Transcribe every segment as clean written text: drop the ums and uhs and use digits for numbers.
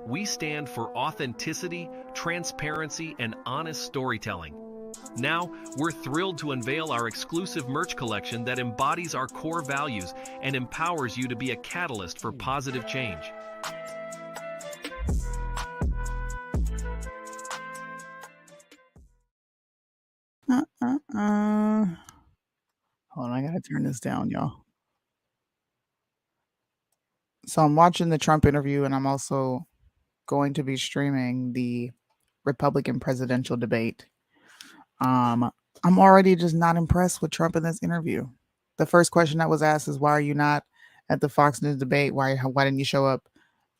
we stand for authenticity, transparency, and honest storytelling. Now, we're thrilled to unveil our exclusive merch collection that embodies our core values and empowers you to be a catalyst for positive change. Hold on, I gotta turn this down, y'all. So I'm watching the Trump interview, and I'm also going to be streaming the Republican presidential debate. I'm already just not impressed with Trump in this interview. The first question that was asked is, "Why are you not at the Fox News debate? Why didn't you show up?"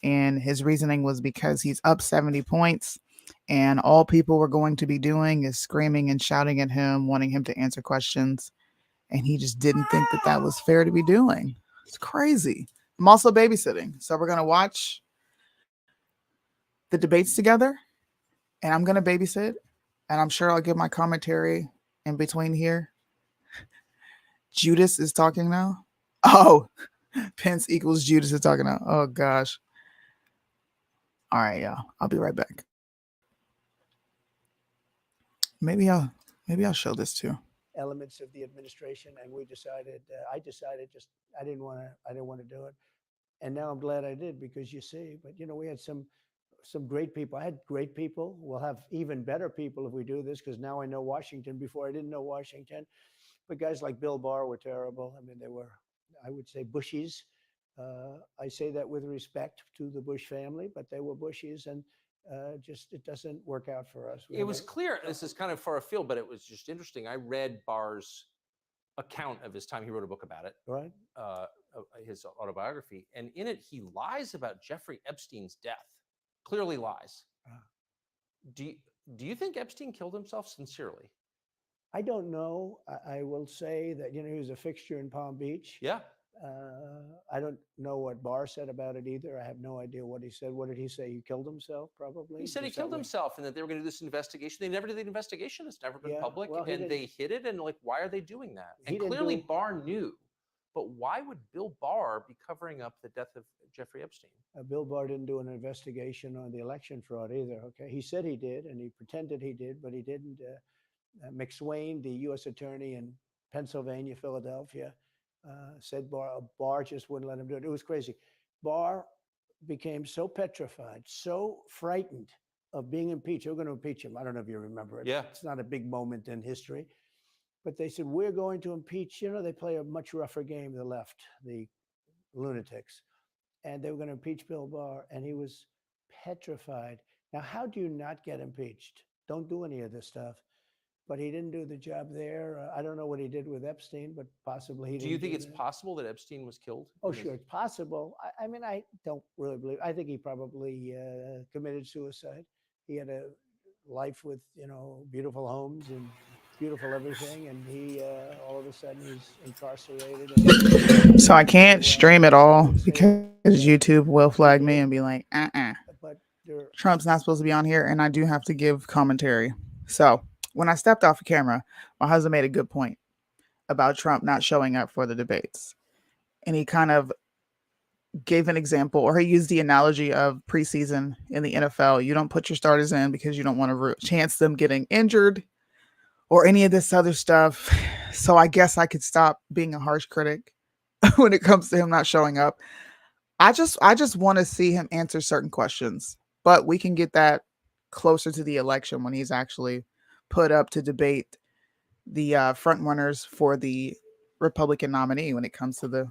And his reasoning was because he's up 70 points, and all people were going to be doing is screaming and shouting at him, wanting him to answer questions, and he just didn't think that that was fair to be doing. It's crazy. I'm also babysitting, so we're gonna watch the debates together, and I'm gonna babysit, and I'm sure I'll give my commentary in between here. Judas is talking now. Oh, Pence equals Judas is talking now. Oh gosh. All right, y'all. I'll be right back. Maybe I'll show this too. Elements of the administration, and we decided. I decided just I didn't want to do it, and now I'm glad I did because you see. But we had some great people. I had great people. We'll have even better people if we do this because now I know Washington. Before I didn't know Washington, but guys like Bill Barr were terrible. I mean, they were, I would say, Bushies. I say that with respect to the Bush family, but they were Bushies, and just it doesn't work out for us. It was clear. This is kind of far afield, but it was just interesting. I read Barr's account of his time. He wrote a book about it, right? His autobiography, and in it he lies about Jeffrey Epstein's death. Clearly lies. Do you think Epstein killed himself sincerely? I don't know. I will say that he was a fixture in Palm Beach. Yeah. I don't know what Barr said about it either. I have no idea what he said. What did he say? He killed himself, probably? He said he killed himself and that they were going to do this investigation. They never did the investigation. It's never been public. Well, and they hid it. And why are they doing that? And clearly Barr knew. But why would Bill Barr be covering up the death of Jeffrey Epstein? Bill Barr didn't do an investigation on the election fraud either. Okay. He said he did, and he pretended he did, but he didn't. McSwain, the U.S. attorney in Pennsylvania, Philadelphia, said Barr just wouldn't let him do it. It was crazy. Barr became so petrified, so frightened of being impeached. We're going to impeach him. I don't know if you remember it. Yeah. It's not a big moment in history. But they said, we're going to impeach. They play a much rougher game, the left, the lunatics. And they were going to impeach Bill Barr, and he was petrified. Now, how do you not get impeached? Don't do any of this stuff. But he didn't do the job there. I don't know what he did with Epstein, but possibly he didn't. Do you think it's possible that Epstein was killed? Oh, sure, it's possible. I mean, I don't really believe. I think he probably committed suicide. He had a life with, beautiful homes and beautiful everything, and he all of a sudden he's incarcerated. So I can't stream it all because YouTube will flag me and be like, But Trump's not supposed to be on here, and I do have to give commentary. So when I stepped off the camera, my husband made a good point about Trump not showing up for the debates. And he kind of gave an example, or he used the analogy of preseason in the NFL. You don't put your starters in because you don't want to chance them getting injured or any of this other stuff. So I guess I could stop being a harsh critic when it comes to him not showing up. I just want to see him answer certain questions, but we can get that closer to the election when he's actually put up to debate the front runners for the Republican nominee when it comes to the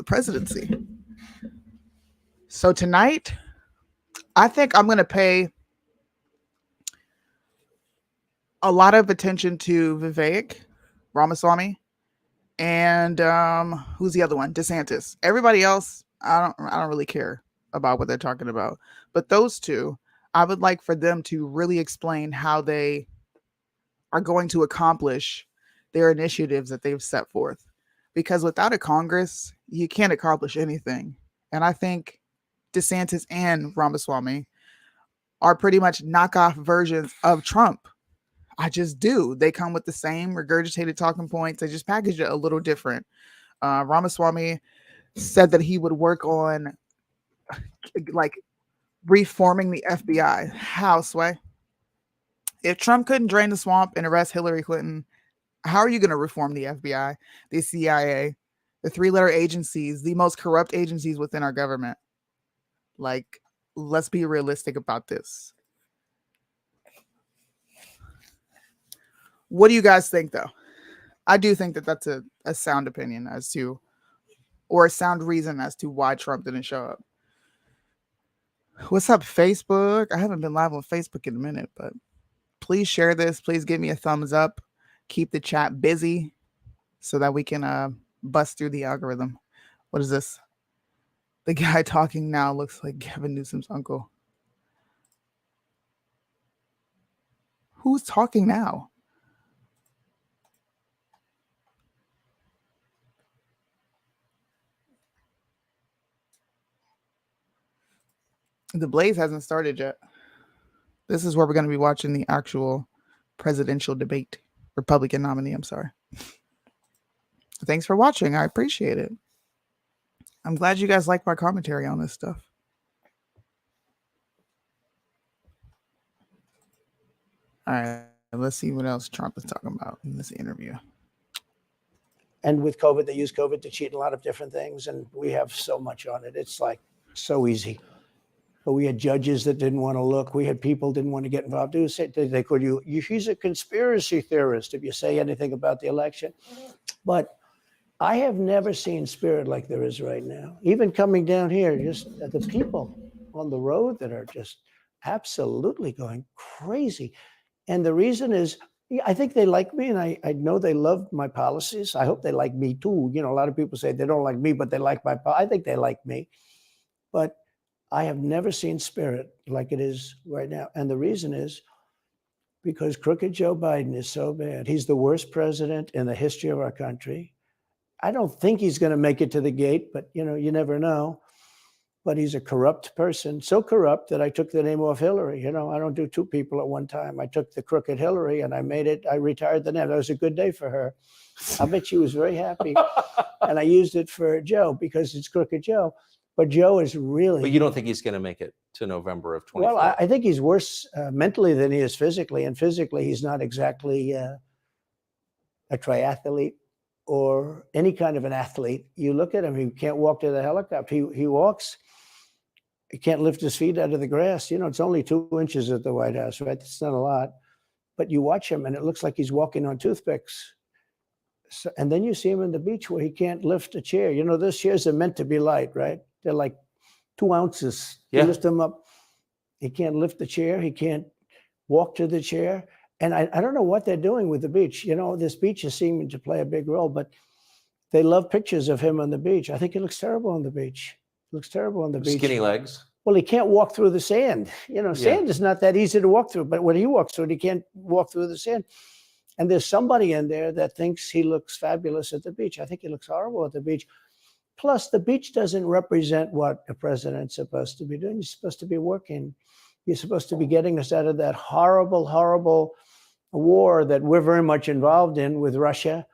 presidency. So tonight, I think I'm going to pay a lot of attention to Vivek Ramaswamy and who's the other one? DeSantis. Everybody else, I don't really care about what they're talking about. But those two, I would like for them to really explain how they are going to accomplish their initiatives that they've set forth. Because without a Congress, you can't accomplish anything. And I think DeSantis and Ramaswamy are pretty much knockoff versions of Trump. I just do. They come with the same regurgitated talking points. They just package it a little different. Ramaswamy said that he would work on reforming the FBI. How, Sway? If Trump couldn't drain the swamp and arrest Hillary Clinton, how are you going to reform the FBI, the CIA, the three-letter agencies, the most corrupt agencies within our government? Like, let's be realistic about this. What do you guys think, though? I do think that that's a sound opinion as to, or a sound reason as to why Trump didn't show up. What's up, Facebook? I haven't been live on Facebook in a minute, but please share this. Please give me a thumbs up. Keep the chat busy so that we can bust through the algorithm. What is this? The guy talking now looks like Gavin Newsom's uncle. Who's talking now? The Blaze hasn't started yet. This is where we're going to be watching the actual presidential debate. Republican nominee, I'm sorry. Thanks for watching. I appreciate it. I'm glad you guys like my commentary on this stuff. All right, let's see what else Trump is talking about in this interview. And with COVID, they use COVID to cheat in a lot of different things. And we have so much on it. It's like so easy. But we had judges that didn't want to look. We had people didn't want to get involved. They called you, he's a conspiracy theorist if you say anything about the election. But I have never seen spirit like there is right now. Even coming down here, just the people on the road that are just absolutely going crazy. And the reason is, I think they like me, and I know they love my policies. I hope they like me too. You know, a lot of people say they don't like me, but they like my policies. I think they like me. But I have never seen spirit like it is right now. And the reason is because crooked Joe Biden is so bad. He's the worst president in the history of our country. I don't think he's going to make it to the gate, but you know, you never know. But he's a corrupt person, so corrupt that I took the name off Hillary. You know, I don't do two people at one time. I took the crooked Hillary and I retired the name. That was a good day for her. I bet she was very happy. And I used it for Joe because it's crooked Joe. But Joe is really... But you don't think he's going to make it to November of 2024? Well, I think he's worse mentally than he is physically. And physically, he's not exactly a triathlete or any kind of an athlete. You look at him, he can't walk to the helicopter. He walks, he can't lift his feet out of the grass. You know, it's only 2 inches at the White House, right? It's not a lot. But you watch him, and it looks like he's walking on toothpicks. So, and then you see him on the beach where he can't lift a chair. You know, those chairs are meant to be light, right? They're like 2 ounces. Yeah. You lift them up. He can't lift the chair. He can't walk to the chair. And I don't know what they're doing with the beach. You know, this beach is seeming to play a big role, but they love pictures of him on the beach. I think he looks terrible on the beach. He looks terrible on the beach. Skinny legs. Well, he can't walk through the sand. You know, sand is not that easy to walk through, but when he walks through it, he can't walk through the sand. And there's somebody in there that thinks he looks fabulous at the beach. I think he looks horrible at the beach. Plus, the beach doesn't represent what a president's supposed to be doing. You're supposed to be working. You're supposed to be getting us out of that horrible, horrible war that we're very much involved in with Russia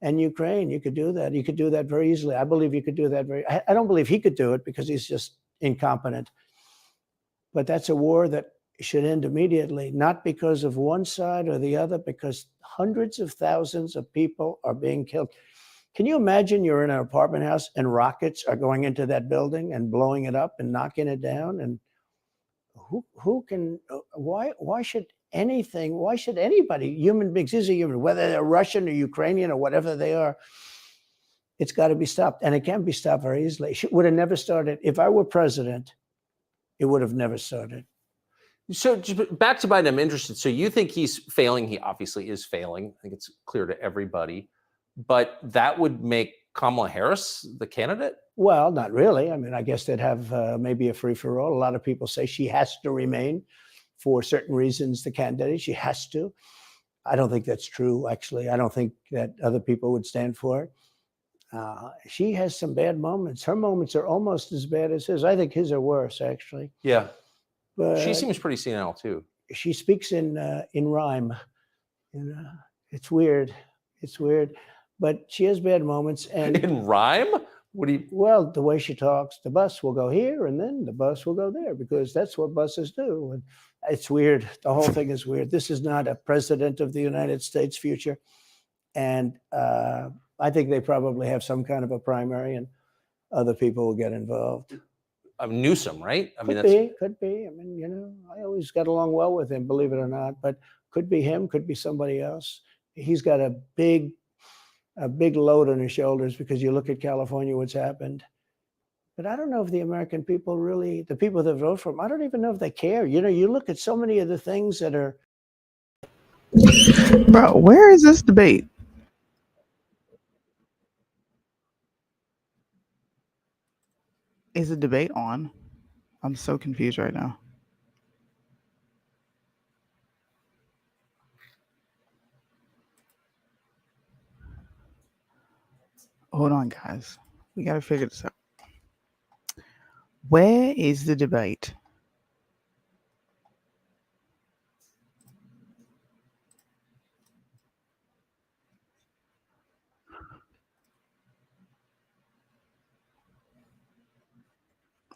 and Ukraine. You could do that. You could do that very easily. I believe you could do that I don't believe he could do it because he's just incompetent. But that's a war that should end immediately, not because of one side or the other, because hundreds of thousands of people are being killed. Can you imagine you're in an apartment house and rockets are going into that building and blowing it up and knocking it down? And who can, why should anybody, human beings, is a human, whether they're Russian or Ukrainian or whatever they are, it's got to be stopped. And it can be stopped very easily. It would have never started. If I were president, it would have never started. So back to Biden, I'm interested. So you think he's failing? He obviously is failing. I think it's clear to everybody. But that would make Kamala Harris the candidate? Well, not really. I mean, I guess they'd have maybe a free-for-all. A lot of people say she has to remain for certain reasons the candidate. She has to. I don't think that's true, actually. I don't think that other people would stand for it. She has some bad moments. Her moments are almost as bad as his. I think his are worse, actually. Yeah. But she seems pretty senile, too. She speaks in rhyme. It's weird. It's weird. But she has bad moments. And in rhyme? What do you? Well, the way she talks, the bus will go here and then the bus will go there because that's what buses do. And it's weird. The whole thing is weird. This is not a president of the United States future. And I think they probably have some kind of a primary and other people will get involved. Newsom, right? I mean, Could be. I mean, you know, I always got along well with him, believe it or not, but could be him, could be somebody else. He's got a big load on his shoulders because you look at California, what's happened. But I don't know if the American people really, the people that vote for him, I don't even know if they care. You know, you look at so many of the things that are. Bro, where is this debate? Is the debate on? I'm so confused right now. Hold on, guys. We got to figure this out. Where is the debate?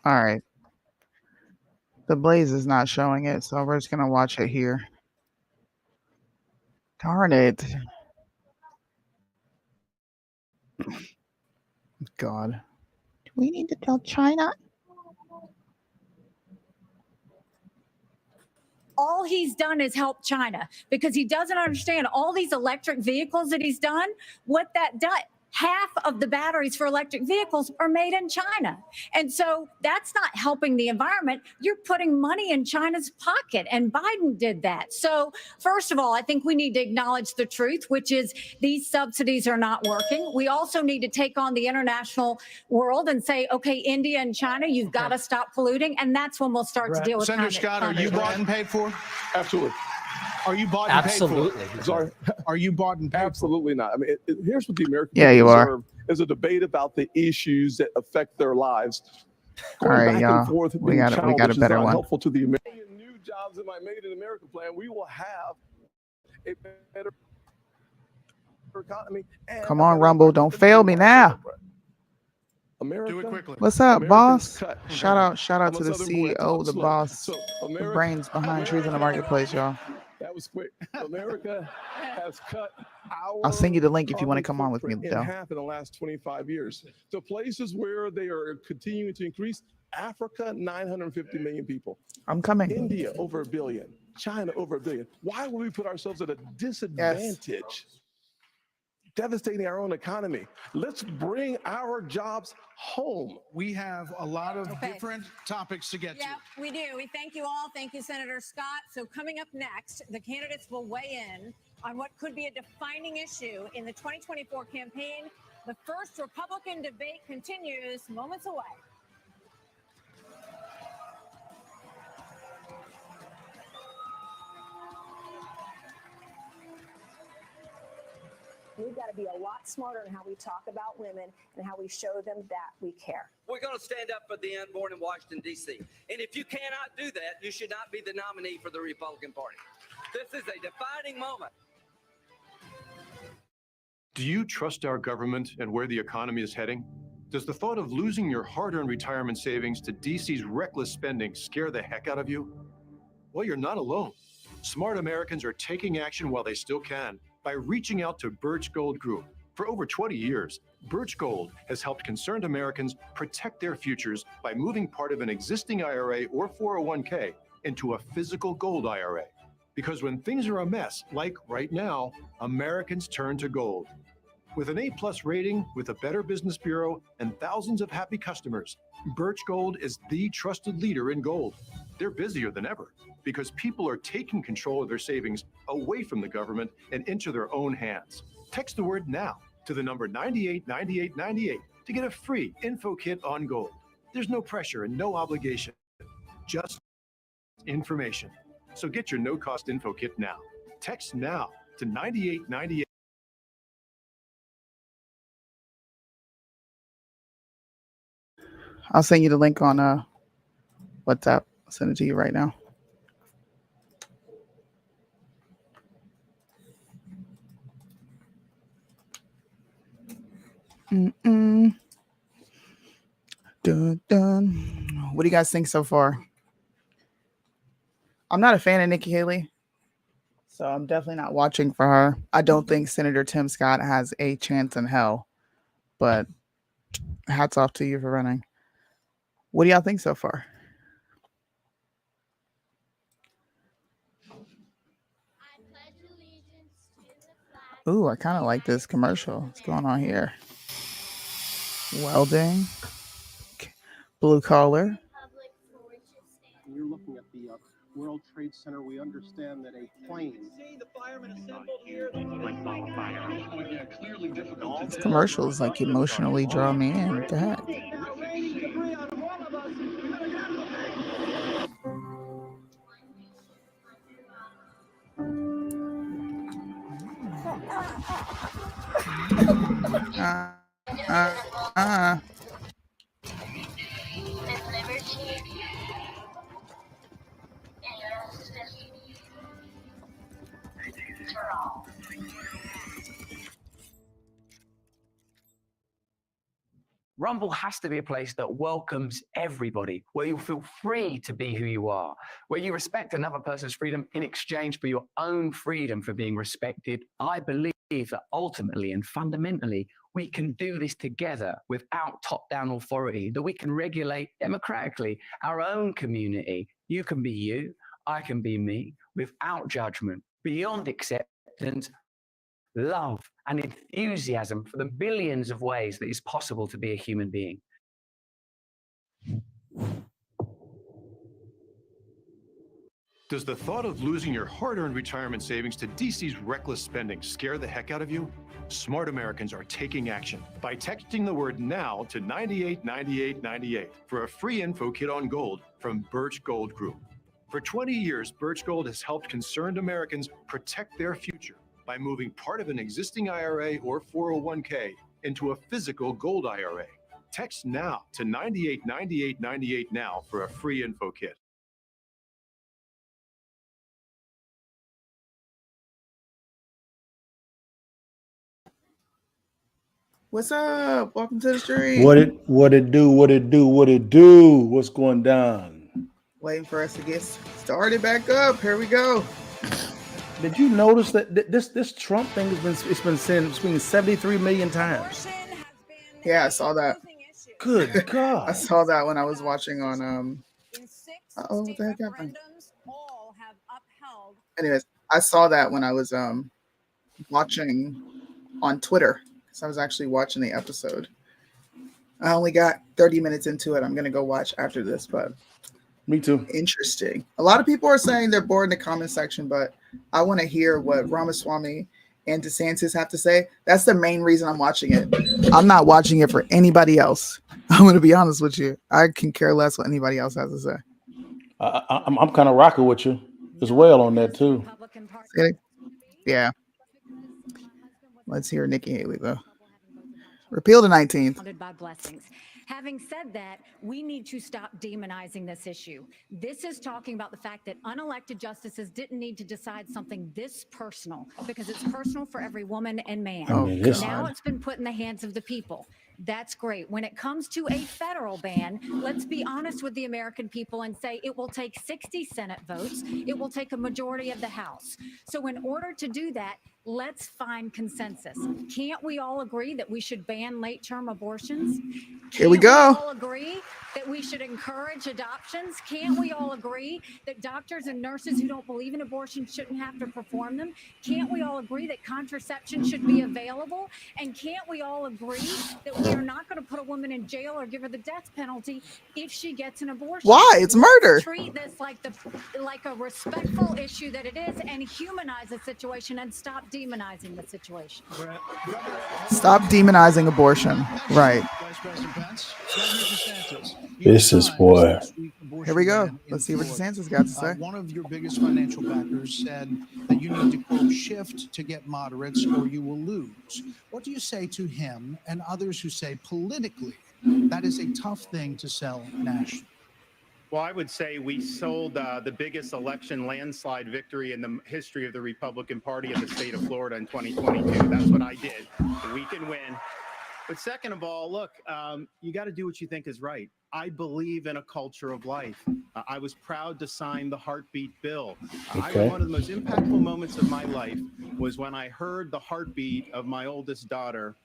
All right. The Blaze is not showing it, so we're just going to watch it here. Darn it. God. Do we need to tell China? All he's done is help China because he doesn't understand all these electric vehicles that he's done, what that does. Half of the batteries for electric vehicles are made in China. And so that's not helping the environment. You're putting money in China's pocket, and Biden did that. So first of all, I think we need to acknowledge the truth, which is these subsidies are not working. We also need to take on the international world and say, okay, India and China, you've got to stop polluting. And that's when we'll start to deal with Senator Scott, are you bought and paid for? Absolutely. Are you bought and paid Absolutely. for? Sorry. Are you bought and paid Absolutely not. I mean, here's what the American Yeah, people you are. deserve is a debate about the issues that affect their lives. All Going right, back y'all. and forth, We being got a childish better is not one. helpful to the American. New jobs in my Made in America plan, we will have a better economy. And Come a on, better Rumble. Don't environment fail for me our now. children. America, Do it quickly. What's up, Americans boss? cut. Shout out I'm to a the Southern boy, I CEO, talk the slow. boss, So the America, brains behind Trees in the Marketplace, y'all. that was quick. America has cut our I'll send you the link if you want to carbon come on with me, footprint though. in half in the last 25 years. The places where they are continuing to increase, Africa, 950 million people. I'm coming. India, over 1 billion. China, over 1 billion. Why would we put ourselves at a disadvantage? Devastating our own economy. Let's bring our jobs home. We have a lot of Okay. different topics to get Yeah, to. we do. We thank you all. Thank you, Senator Scott. So coming up next, the candidates will weigh in on what could be a defining issue in the 2024 campaign. The first Republican debate continues moments away. We've got to be a lot smarter in how we talk about women and how we show them that we care. We're going to stand up for the unborn in Washington, D.C. And if you cannot do that, you should not be the nominee for the Republican Party. This is a defining moment. Do you trust our government and where the economy is heading? Does the thought of losing your hard-earned retirement savings to DC's reckless spending scare the heck out of you? Well, you're not alone. Smart Americans are taking action while they still can by reaching out to Birch Gold Group. For over 20 years, Birch Gold has helped concerned Americans protect their futures by moving part of an existing IRA or 401k into a physical gold IRA. Because when things are a mess, like right now, Americans turn to gold. With an A+ rating, with a Better Business Bureau, and thousands of happy customers, Birch Gold is the trusted leader in gold. They're busier than ever because people are taking control of their savings away from the government and into their own hands. Text the word NOW to the number 989898 to get a free info kit on gold. There's no pressure and no obligation, just information. So get your no-cost info kit now. Text NOW to 9898. I'll send you the link on WhatsApp. I'll send it to you right now. Dun, dun. What do you guys think so far? I'm not a fan of Nikki Haley, so I'm definitely not watching for her. I don't think Senator Tim Scott has a chance in hell, but hats off to you for running. What do y'all think so far? Ooh, I kind of like this commercial. What's going on here? Welding, blue collar. You're looking at the World Trade Center. We understand that a plane. This commercial is like emotionally draw me in. What the heck? Rumble has to be a place that welcomes everybody, where you feel free to be who you are, where you respect another person's freedom in exchange for your own freedom for being respected. I believe that ultimately and fundamentally, we can do this together without top-down authority, that we can regulate democratically our own community. You can be you, I can be me, without judgment, beyond acceptance, love and enthusiasm for the billions of ways that it's possible to be a human being. Does the thought of losing your hard-earned retirement savings to DC's reckless spending scare the heck out of you? Smart Americans are taking action by texting the word NOW to 989898 for a free info kit on gold from Birch Gold Group. For 20 years, Birch Gold has helped concerned Americans protect their future by moving part of an existing IRA or 401k into a physical gold IRA. Text NOW to 989898 now for a free info kit. What's up? Welcome to the stream. What it do? What's going down? Waiting for us to get started back up. Here we go. Did you notice that this Trump thing has been seen 73 million times? Yeah, I saw that. Good God. I saw that when I was watching on what the heck happened? Anyways, I saw that when I was watching on Twitter. So I was actually watching the episode. I only got 30 minutes into it. I'm gonna go watch after this, but me too. Interesting. A lot of people are saying they're bored in the comment section, but I want to hear what Ramaswamy and DeSantis have to say. That's the main reason I'm watching it. I'm not watching it for anybody else. I'm going to be honest with you. I can care less what anybody else has to say. I'm kind of rocking with you as well on that too. Yeah. Let's hear Nikki Haley though. Repeal the 19th. By blessings. Having said that, we need to stop demonizing this issue. This is talking about the fact that unelected justices didn't need to decide something this personal because it's personal for every woman and man. Now it's been put in the hands of the people. That's great. When it comes to a federal ban, let's be honest with the American people and say it will take 60 Senate votes. It will take a majority of the House. So in order to do that, let's find consensus. Can't we all agree that we should ban late-term abortions? Here we go. Can't we all agree that we should encourage adoptions? Can't we all agree that doctors and nurses who don't believe in abortion shouldn't have to perform them? Can't we all agree that contraception should be available? And can't we all agree that we are not going to put a woman in jail or give her the death penalty if she gets an abortion? Why? It's murder. Let's treat this like a respectful issue that it is and humanize the situation and stop demonizing the situation. Stop demonizing abortion. Right. This is boy. Here we go. Let's see what DeSantis got to say. One of your biggest financial backers said that you need to, quote, shift to get moderates or you will lose. What do you say to him and others who say politically that is a tough thing to sell nationally? Well, I would say we sold the biggest election landslide victory in the history of the Republican Party in the state of Florida in 2022. That's what I did. We can win. But second of all, look, you got to do what you think is right. I believe in a culture of life. I was proud to sign the heartbeat bill. One of the most impactful moments of my life was when I heard the heartbeat of my oldest daughter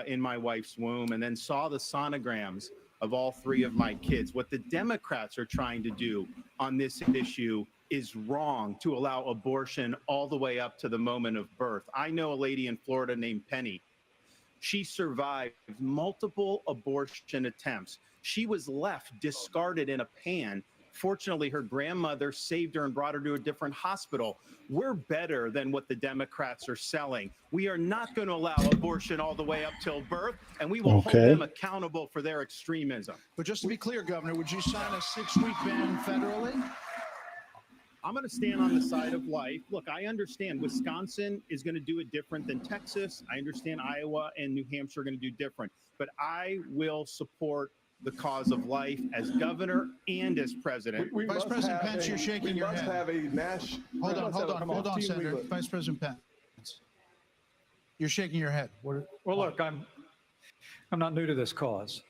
in my wife's womb, and then saw the sonograms of all three of my kids. What the Democrats are trying to do on this issue is wrong, to allow abortion all the way up to the moment of birth. I know a lady in Florida named Penny. She survived multiple abortion attempts. She was left discarded in a pan. Fortunately, her grandmother saved her and brought her to a different hospital. We're better than what the Democrats are selling. We are not going to allow abortion all the way up till birth, and we will hold them accountable for their extremism. But just to be clear, Governor, would you sign a 6-week ban federally? I'm going to stand on the side of life. Look, I understand Wisconsin is going to do it different than Texas. I understand Iowa and New Hampshire are going to do different. But I will support the cause of life as governor and as president. Vice President Pence, you're shaking your head. Have a national. Hold on, Senator. Vice President Pence, you're shaking your head. Well, look, I'm not new to this cause.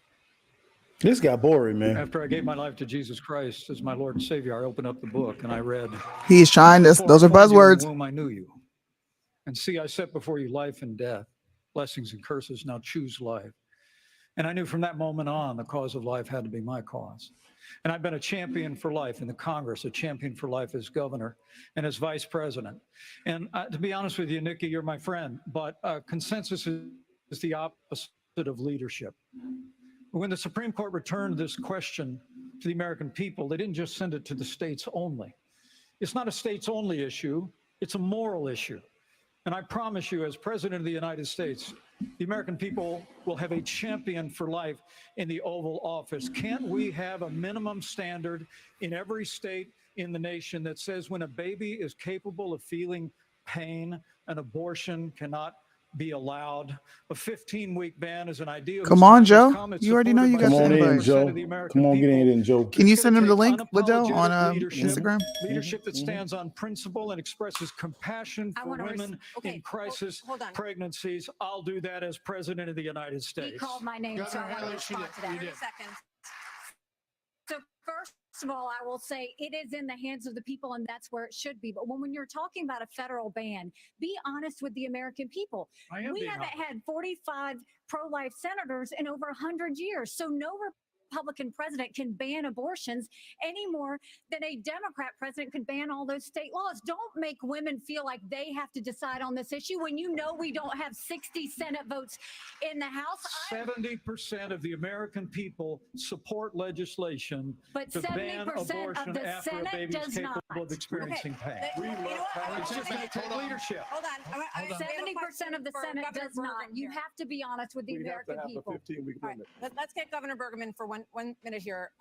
This got boring, man. After I gave my life to Jesus Christ as my Lord and Savior, I opened up the book and I read. He's trying this. Those are buzzwords. Womb I knew you, and see, I set before you life and death, blessings and curses. Now choose life. And I knew from that moment on, the cause of life had to be my cause. And I've been a champion for life in the Congress, a champion for life as governor and as vice president. And to be honest with you, Nikki, you're my friend, but consensus is the opposite of leadership. When the Supreme Court returned this question to the American people, they didn't just send it to the states only. It's not a states only issue, it's a moral issue. And I promise you, as President of the United States, the American people will have a champion for life in the Oval Office. Can't we have a minimum standard in every state in the nation that says when a baby is capable of feeling pain, an abortion cannot be allowed? A 15-week ban is an idea. Come on, Joe. You already know you got Come on the in, Joe. Come on, get in, Joe. Can you send him the link, Liddell, on Instagram? Leadership that stands on principle and expresses compassion for women in crisis pregnancies. I'll do that as President of the United States. He called my name, so I want to respond to that. 30 seconds. So first of all, I will say it is in the hands of the people, and that's where it should be. But when you're talking about a federal ban, be honest with the American people. We haven't had 45 pro-life senators in over 100 years, so no Republican president can ban abortions any more than a Democrat president could ban all those state laws. Don't make women feel like they have to decide on this issue when you know we don't have 60 Senate votes in the House. 70% of the American people support legislation to ban abortion after a baby is capable of experiencing pain. It's just going to take leadership. Hold on. 70% of the Senate does not. You have to be honest with the American people. All right. Let's get Governor Bergman for one minute here.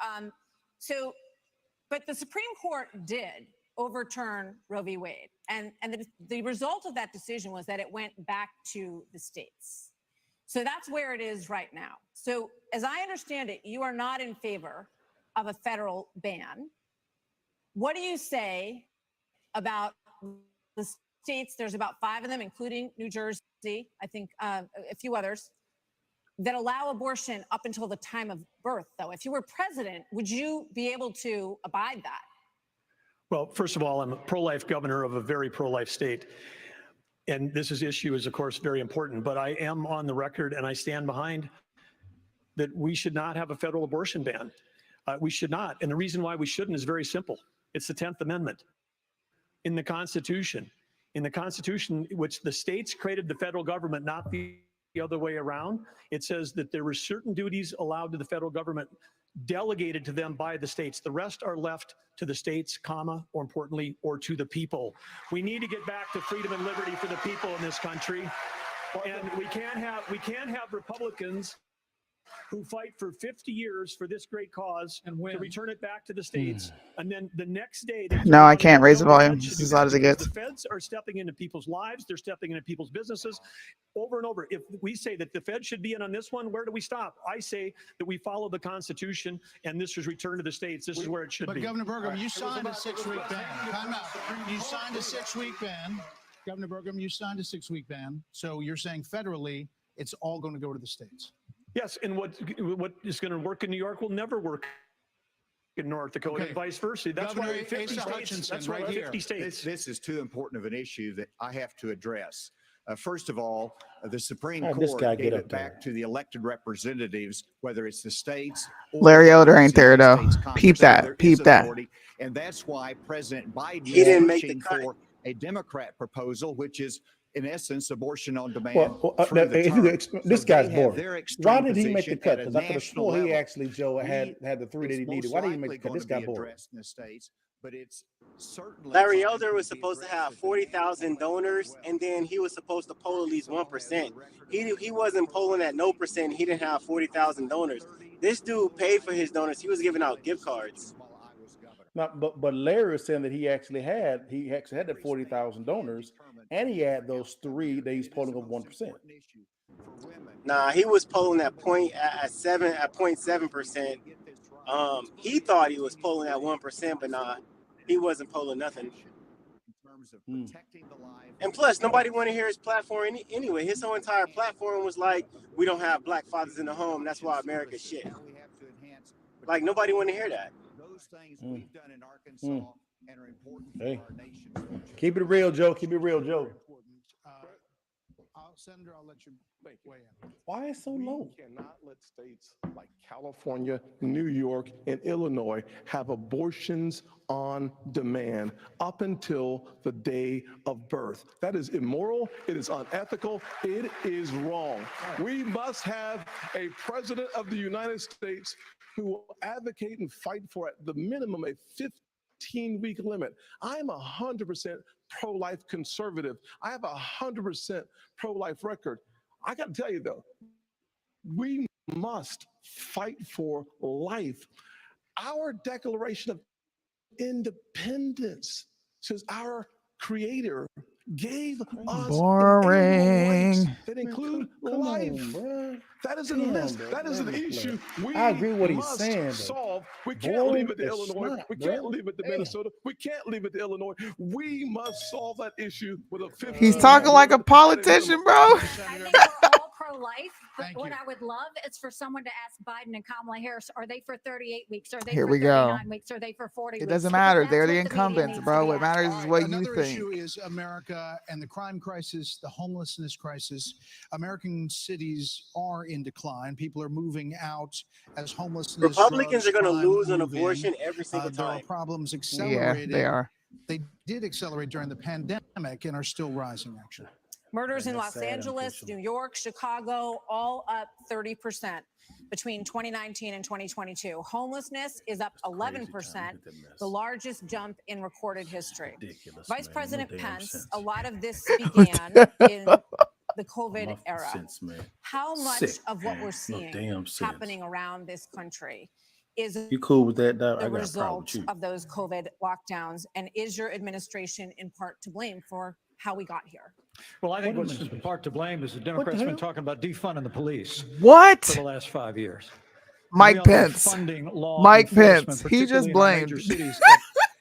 But the Supreme Court did overturn Roe v. Wade. And the result of that decision was that it went back to the states. So that's where it is right now. So as I understand it, you are not in favor of a federal ban. What do you say about the states? There's about 5 of them, including New Jersey, I think a few others, that allow abortion up until the time of birth, though. If you were president, would you be able to abide that? Well, first of all, I'm a pro-life governor of a very pro-life state. And this issue is, of course, very important. But I am on the record, and I stand behind that we should not have a federal abortion ban. We should not. And the reason why we shouldn't is very simple. It's the 10th Amendment in the Constitution. In the Constitution, which the states created the federal government, not the other way around, it says that there were certain duties allowed to the federal government delegated to them by the states. The rest are left to the states, comma, or importantly, or to the people. We need to get back to freedom and liberty for the people in this country. And we can't have Republicans who fight for 50 years for this great cause and to return it back to the states. And then the next day, No, I can't raise the volume. It's as loud as it gets. The feds are stepping into people's lives. They're stepping into people's businesses over and over. If we say that the feds should be in on this one, where do we stop? I say that we follow the Constitution and this is returned to the states. This is where it should be. But Governor Burgum, you signed a 6-week ban. Time out. You signed a 6-week ban. Governor Burgum, you signed a 6-week ban. So you're saying federally, it's all going to go to the states. Yes, and what is going to work in New York will never work in North Dakota, and vice versa. That's Governor why 50 Asa states. Hutchinson, That's why right 50 here. states. This is too important of an issue that I have to address. First of all, the Supreme How'd this guy Court get gave up it there? back to the elected representatives, whether it's the states. Or Larry the Elder ain't there though. United States Congress. Peep So there that. is Peep that. authority, and that's why President Biden He is didn't make the pushing cut. for a Democrat proposal, which is in essence abortion on demand. Well, through the if you term. could, this So guy's they have boring. their Why extreme did he make the position cut? at a Because I could have national swore he level. actually, Joe, had the three that he It's needed. most Why did he likely make the cut? going This to guy be boring. addressed in the states, but it's certainly Larry something Elder that was can be supposed to addressed have at the 40,000 donors, and then he was supposed to poll at least 1%. He wasn't polling at no percent. He didn't have 40,000 donors. This dude paid for his donors. He was giving out gift cards. No, but Larry was saying that he actually had the 40,000 donors, and he had those three that he's polling over 1%. Nah, he was polling at 0.7%. He thought he was polling at 1%, but nah, he wasn't polling nothing. And plus, nobody want to hear his platform anyway. His whole entire platform was like, we don't have black fathers in the home. That's why America's shit. Like, nobody want to hear that. Those things we've done in Arkansas and are important Hey. for our nation. Keep it real, Joe. Keep it real, Joe. Senator, I'll let you weigh in. Why is it so low? We cannot let states like California, New York, and Illinois have abortions on demand up until the day of birth. That is immoral. It is unethical. It is wrong. We must have a president of the United States who will advocate and fight for at the minimum a 15-week limit. I'm 100% pro-life conservative. I have 100% pro-life record. I got to tell you though, we must fight for life. Our Declaration of Independence says our Creator gave us Boring. that include life. That is a list. That is an issue we I agree what he's must saying, though. solve. We can't Boring leave it to is Illinois. not, We bro. can't leave it to Minnesota. We can't leave it to Illinois. We must solve that issue with a 15. He's talking like a politician, bro. I think we're all pro-life, but Thank what you. I would love is for someone to ask Biden and Kamala Harris, are they for 38 weeks? Are they Here for we go. 39 weeks? Are they for 40 It weeks? doesn't Because matter. that's They're what the media incumbents, needs bro. to be What matters asking. is what you Another think. issue is America and the crime crisis, the homelessness crisis. American cities are in decline. People are moving out as homelessness. Republicans drugs, are going to crime lose on move in. abortion every single There are time. problems Yeah, accelerating. they are. They did accelerate during the pandemic and are still rising, actually. Murders in that's Los sad, Angeles, unfortunately. New York, Chicago, all up 30% between 2019 and 2022. Homelessness is up 11%, the largest jump in recorded history. Vice President Pence, a lot of this began in the COVID era. How much Sick. of what we're No seeing damn sense. happening around this country is You cool with that, dog? I the got a problem result with you. of those COVID lockdowns? And is your administration in part to blame for how we got here? Well, I think What what's is it? part to blame is the Democrats been hell? talking about defunding the police What? for the last 5 years. Mike We ought to be Pence. funding law Mike enforcement, Pence. He particularly just in our major blamed. cities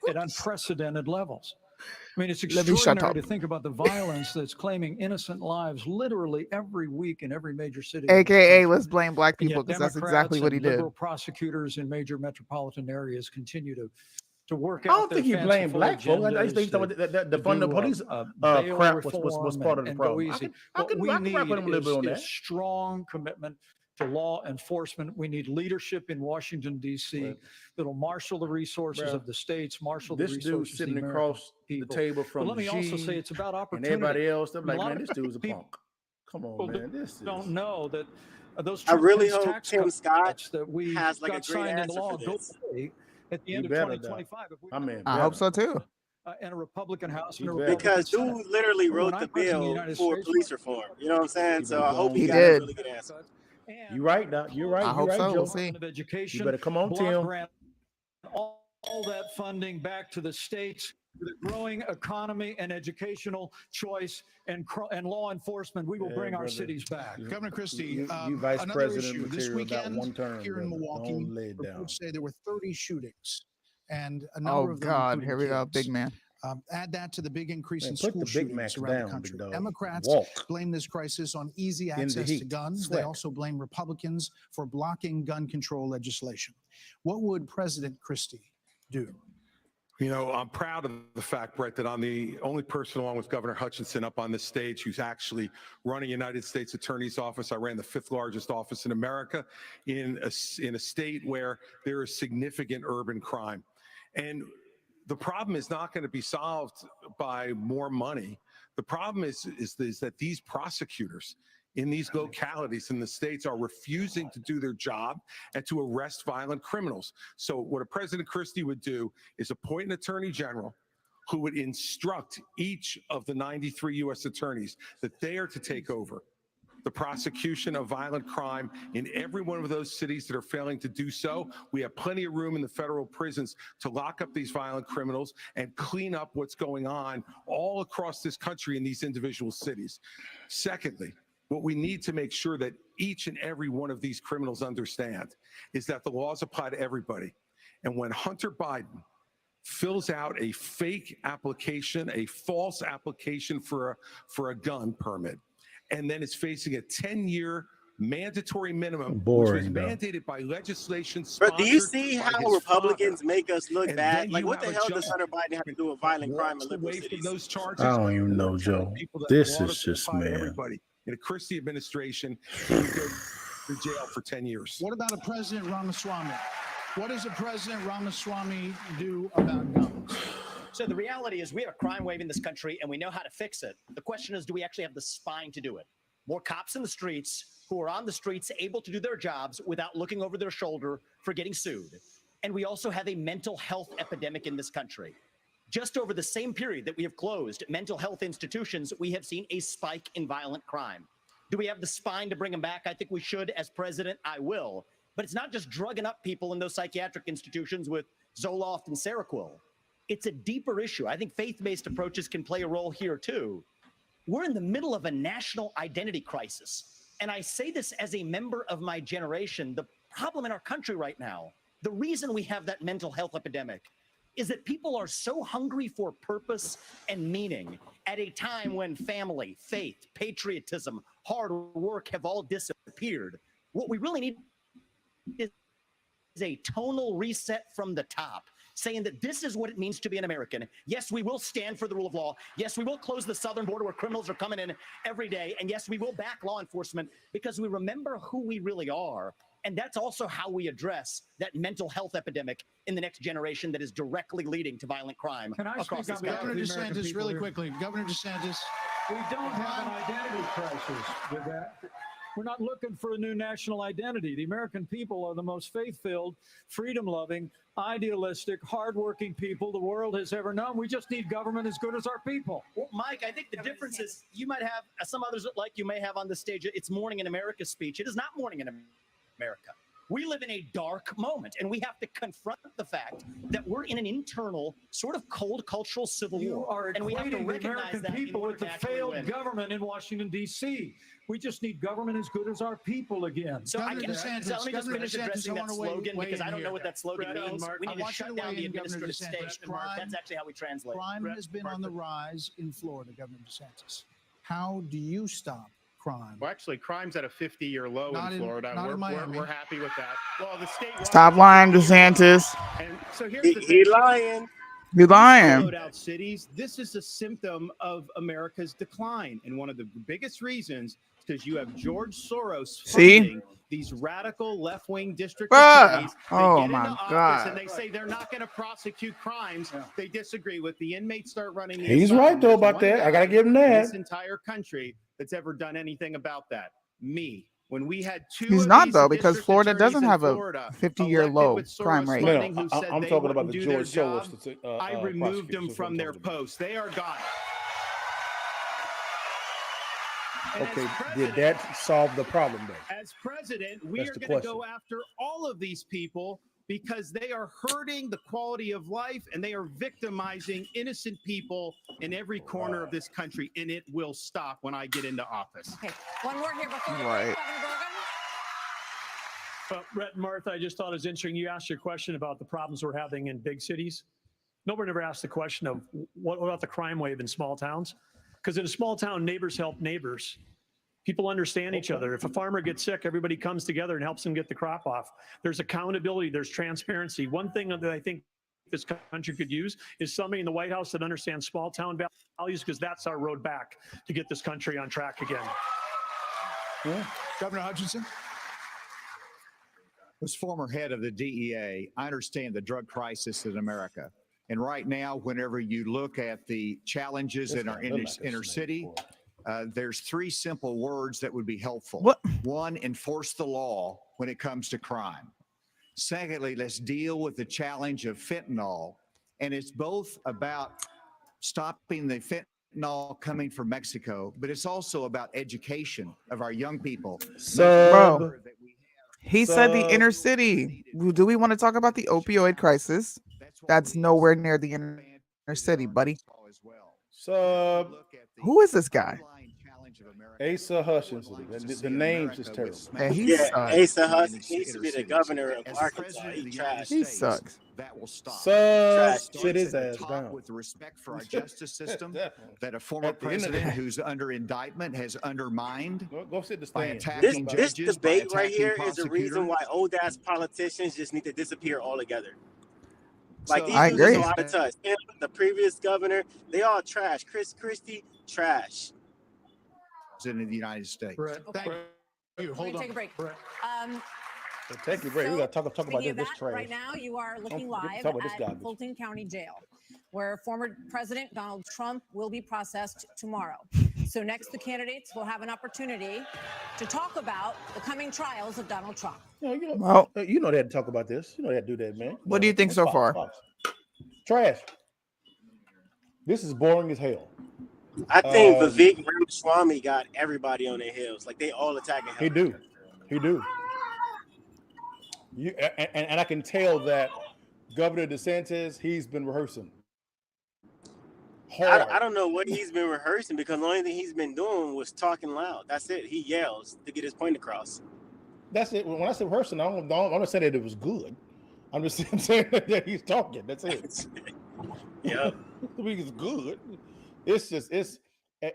at unprecedented levels. I mean, it's Let me shut extraordinary up. to think about the violence that's claiming innocent lives literally every week in every major city. AKA, let's blame black And people yet because that's Democrats exactly what he and did. liberal prosecutors in major metropolitan areas continue to work I out don't think their you blame fanciful black folks. I just think agendas the fund the do, police bail crap was reform part of the and go problem. easy. I What can we rock need with them a little bit on is that. strong commitment to law enforcement. We need leadership in Washington, D.C. Right. that'll marshal the resources Bruh, of the states, marshal the This dude resources of sitting the American across people. the table But from let me also Xi say it's about and opportunity. everybody else. They're A like, lot man, of this dude's a people punk. Come on, Well, man. This is don't know that those I really Trump hope tax Tim Scott cuts that we has like a got great signed into answer law for go this. away at the He end of better, dog. 2025. If we I mean, I hope so too. and a Republican House and a He better. Republican Because Senate. dude literally When wrote I'm the president of the bill United for States, police reform. You know what I'm saying? He So better I go hope on he He got with a did. really good answer. You right, Doc. You're right. I You're hope right, so. Joe. We'll see. Department of Education, You better come on, block Tim. grant all that funding back to the states. With a growing economy and educational choice and law enforcement, we will Yeah, bring our brother. cities back. Governor Christie, You vice another president issue. This material about weekend one term. here in brother. Milwaukee, Don't lay it down. reports say there were 30 shootings, and a number Oh of them God, including here we go, kids. big man. Add that to the big increase Man, in put school the Big shootings Macs around down, the big country. dog. Democrats Walk. blame this crisis on easy the access to heat. guns. They Sweat. also blame Republicans for blocking gun control legislation. What would President Christie do? You know, I'm proud of the fact, Brett, that I'm the only person, along with Governor Hutchinson, up on this stage who's actually running United States Attorney's Office. I ran the 5th largest office in America in a state where there is significant urban crime. And the problem is not going to be solved by more money. The problem is that these prosecutors in these localities in the states are refusing to do their job and to arrest violent criminals. So what a President Christie would do is appoint an attorney general who would instruct each of the 93 U.S. attorneys that they are to take over the prosecution of violent crime in every one of those cities that are failing to do so. We have plenty of room in the federal prisons to lock up these violent criminals and clean up what's going on all across this country in these individual cities. Secondly, what we need to make sure that each and every one of these criminals understand is that the laws apply to everybody. And when Hunter Biden fills out a fake application, a false application for a gun permit, and then is facing a 10-year mandatory minimum, which was mandated by legislation. But do you see how Republicans make us look bad? Like, what the hell does Hunter Biden have to do with violent crime in liberal cities? Those charges, I don't even know, Joe. This is just, man. Everybody in a Christie administration would go to jail for 10 years. What about a President Ramaswamy? What does a President Ramaswamy do about guns? So the reality is we have a crime wave in this country and we know how to fix it. The question is, do we actually have the spine to do it? More cops in the streets who are on the streets able to do their jobs without looking over their shoulder for getting sued. And we also have a mental health epidemic in this country. Just over the same period that we have closed mental health institutions, we have seen a spike in violent crime. Do we have the spine to bring them back? I think we should. As president, I will. But it's not just drugging up people in those psychiatric institutions with Zoloft and Seroquel. It's a deeper issue. I think faith-based approaches can play a role here too. We're in the middle of a national identity crisis. And I say this as a member of my generation. The problem in our country right now, the reason we have that mental health epidemic, is that people are so hungry for purpose and meaning at a time when family, faith, patriotism, hard work have all disappeared. What we really need is a tonal reset from the top, saying that this is what it means to be an American. Yes, we will stand for the rule of law. Yes, we will close the southern border where criminals are coming in every day. And yes, we will back law enforcement because we remember who we really are. And that's also how we address that mental health epidemic in the next generation that is directly leading to violent crime across this country. Governor DeSantis, really quickly. Governor DeSantis. We don't have an identity crisis with that. We're not looking for a new national identity. The American people are the most faith-filled, freedom-loving, idealistic, hardworking people the world has ever known. We just need government as good as our people. Well, Mike, I think the difference is you might have some others like you may have on the stage. It's Morning in America speech. It is not Morning in America. We live in a dark moment, and we have to confront the fact that we're in an internal sort of cold cultural civil war. And we have to recognize American that people with the failed government in Washington, D.C. We just need government as good as our people again. So let me just finish addressing that slogan because I don't know what that slogan means. We need to shut down the administrative state. That's actually how we translate. Crime has been on the rise in Florida, Governor DeSantis. How do you stop crime? Well, actually, crime's at a 50-year low in Florida. We're happy with that. Well, the state. Stop lying, DeSantis. And so here's the thing. He lying. You're lying. Hollowed out cities. This is a symptom of America's decline, and one of the biggest reasons is because you have George Soros funding these radical left-wing district attorneys. Oh get my into office God! And they say they're not going to prosecute crimes they disagree with. The inmates start running. He's right though about that. I gotta give him that. This entire country that's ever done anything about that. Me. When we had two. He's not though, because Florida doesn't have a 50-year low crime rate. No, I'm talking about the George Soros. I removed them from their posts. They are gone. Okay, did that solve the problem then? As president, we are going to go after all of these people because they are hurting the quality of life and they are victimizing innocent people in every corner of this country, and it will stop when I get into office. Okay, one more here before Right. Brett and Martha, I just thought it was interesting. You asked your question about the problems we're having in big cities. Nobody ever asked the question of what about the crime wave in small towns? Because in a small town, neighbors help neighbors. People understand each other. If a farmer gets sick, everybody comes together and helps him get the crop off. There's accountability. There's transparency. One thing that I think this country could use is somebody in the White House that understands small town values, because that's our road back to get this country on track again. Yeah. Governor Hutchinson? As former head of the DEA, I understand the drug crisis in America. And right now, whenever you look at the challenges in our inner city, there's three simple words that would be helpful. What? One, enforce the law when it comes to crime. Secondly, let's deal with the challenge of fentanyl. And it's both about stopping the fentanyl coming from Mexico, but it's also about education of our young people. Bro, he said the inner city. Do we want to talk about the opioid crisis? That's nowhere near the inner city, buddy. Who is this guy? Asa Hutchinson. The name's just terrible. Man, he sucks. Asa Hutchinson. He used to be the governor of Arkansas. He trash. He sucks. That will stop. Sit his ass down. With the respect for our justice system that a former president who's under indictment has undermined. Go sit the by stand. attacking This judges, by debate right attacking here is the reason prosecutors. why old ass politicians just need to disappear altogether. Like these I dudes are agree. out of touch. And the previous governor, they all trash. Chris Christie, trash. In the United States. Okay. You. We're Hold gonna on. take a break. Take your break. We got to talk about Speaking of this that, trash. right now you are looking Don't live talk about this at garbage. Fulton County Jail, where former President Donald Trump will be processed tomorrow. So next, the candidates will have an opportunity to talk about the coming trials of Donald Trump. Well, you know they had to talk about this. You know they had to do that, man. What do you think so far? Trash. This is boring as hell. I think Vivek Ramaswamy got everybody on their heels. Like they all attacking him. He do. You and I can tell that Governor DeSantis, he's been rehearsing. Hard. I don't know what he's been rehearsing, because the only thing he's been doing was talking loud. That's it. He yells to get his point across. That's it. When I say rehearsing, I'm not saying that it was good. I'm just saying that he's talking. That's it. Yeah. I mean, it's good. It's just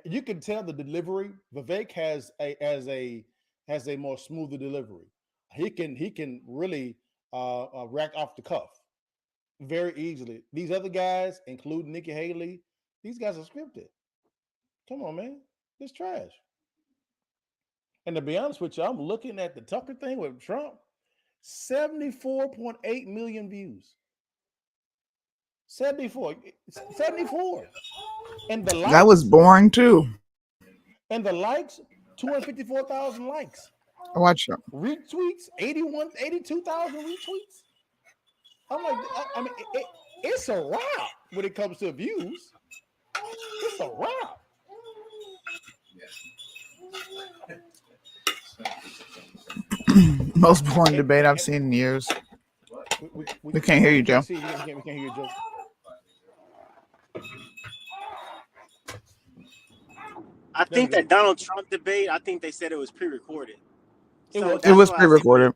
you can tell the delivery. Vivek has a more smoother delivery. He can really rack off the cuff very easily. These other guys, including Nikki Haley, these guys are scripted. Come on, man, it's trash. And to be honest with you, I'm looking at the Tucker thing with Trump. 74.8 million views. 74. And the likes, that was boring too. and the likes, 254,000 likes. Watch them. Retweets, 82,000 retweets. I'm like, I mean, it's a wrap when it comes to views. It's a wrap. Most boring debate I've seen in years. We can't hear you, Joe. We can't hear you, Joe. I think that Donald Trump debate, I think they said it was pre-recorded. It So was that's why it's pre-recorded.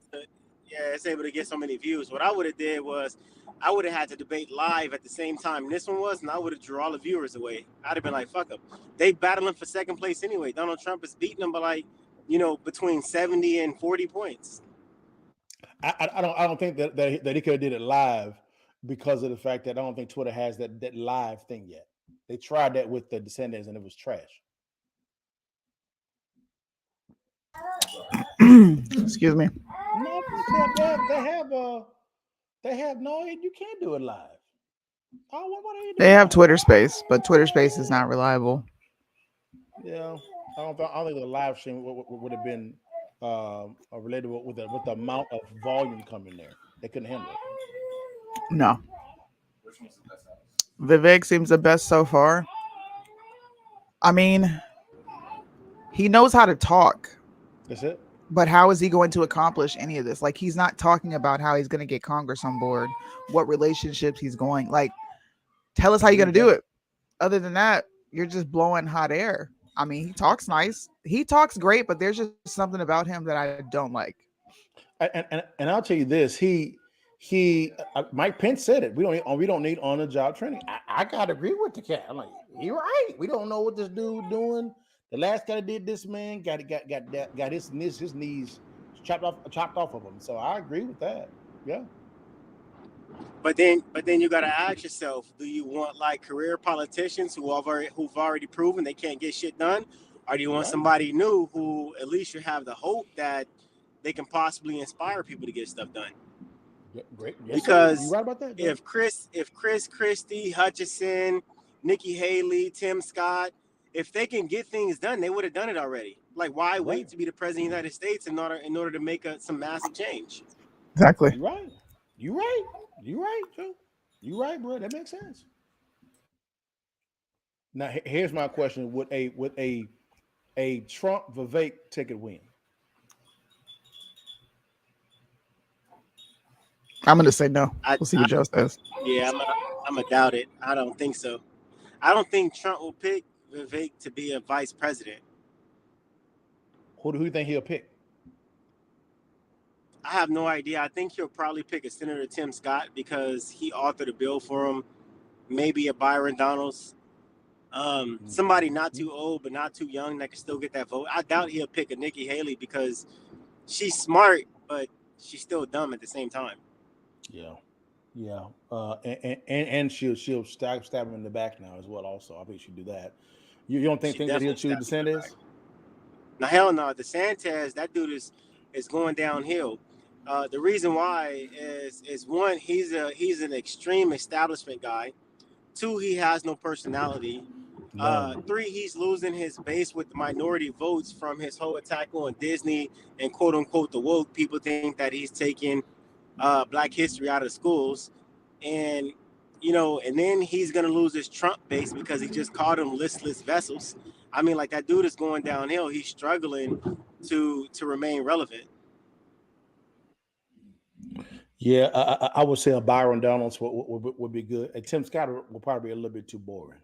it's able to get so many views. What I would have did was I would have had to debate live at the same time this one was, and I would have drew all the viewers away. I'd have been like, fuck them. They battling for second place anyway. Donald Trump is beating them by like, between 70 and 40 points. I don't think that he could have did it live because of the fact that I don't think Twitter has that live thing yet. They tried that with the Descendants and it was trash. Excuse me. No, they have no. You can't do it live. Oh, what are you doing? They have Twitter Space, but Twitter Space is not reliable. Yeah, I don't think the live stream would have been related with the amount of volume coming there. They couldn't handle it. No. Vivek seems the best so far. I mean, he knows how to talk. That's it. But how is he going to accomplish any of this? Like, he's not talking about how he's going to get Congress on board, what relationships he's going. Like, tell us how you're going to do it. Other than that, you're just blowing hot air. I mean, he talks nice. He talks great, but there's just something about him that I don't like. And I'll tell you this: he Mike Pence said it. We don't need on-the-job training. I gotta agree with the cat. I'm like, you're right. We don't know what this dude doing. The last guy that did this, man, got his knees chopped off of him. So I agree with that. Yeah. But then you got to ask yourself: do you want like career politicians who've already proven they can't get shit done, or do you want somebody new who at least you have the hope that they can possibly inspire people to get stuff done? Yeah, great. Yes, Because you right about that. if Chris Christie, Hutchinson, Nikki Haley, Tim Scott, if they can get things done, they would have done it already. Like, why wait to be the president of the United States in order to make some massive change? Exactly. You're right. You're right, Joe. You're right, bro. That makes sense. Now, here's my question: would a Trump Vivek ticket win? I'm gonna say no. We'll see what Joe says. Yeah, I'm gonna doubt it. I don't think so. I don't think Trump will pick Vivek to be a vice president. Who do you think he'll pick? I have no idea. I think he'll probably pick a Senator Tim Scott because he authored a bill for him. Maybe a Byron Donalds. Somebody not too old but not too young that can still get that vote. I doubt he'll pick a Nikki Haley because she's smart, but she's still dumb at the same time. Yeah. And she'll stab him in the back now as well. Also, I think she'll do that. You don't think that he'll choose DeSantis? Now, hell no. DeSantis, that dude is going downhill. The reason why is one, he's an extreme establishment guy. Two, he has no personality. Three, he's losing his base with the minority votes from his whole attack on Disney and quote unquote the woke. People think that he's taking Black history out of schools, and and then he's gonna lose his Trump base because he just called them listless vessels. I mean, like, that dude is going downhill. He's struggling to remain relevant. Yeah, I would say a Byron Donalds would be good. And Tim Scott will probably be a little bit too boring.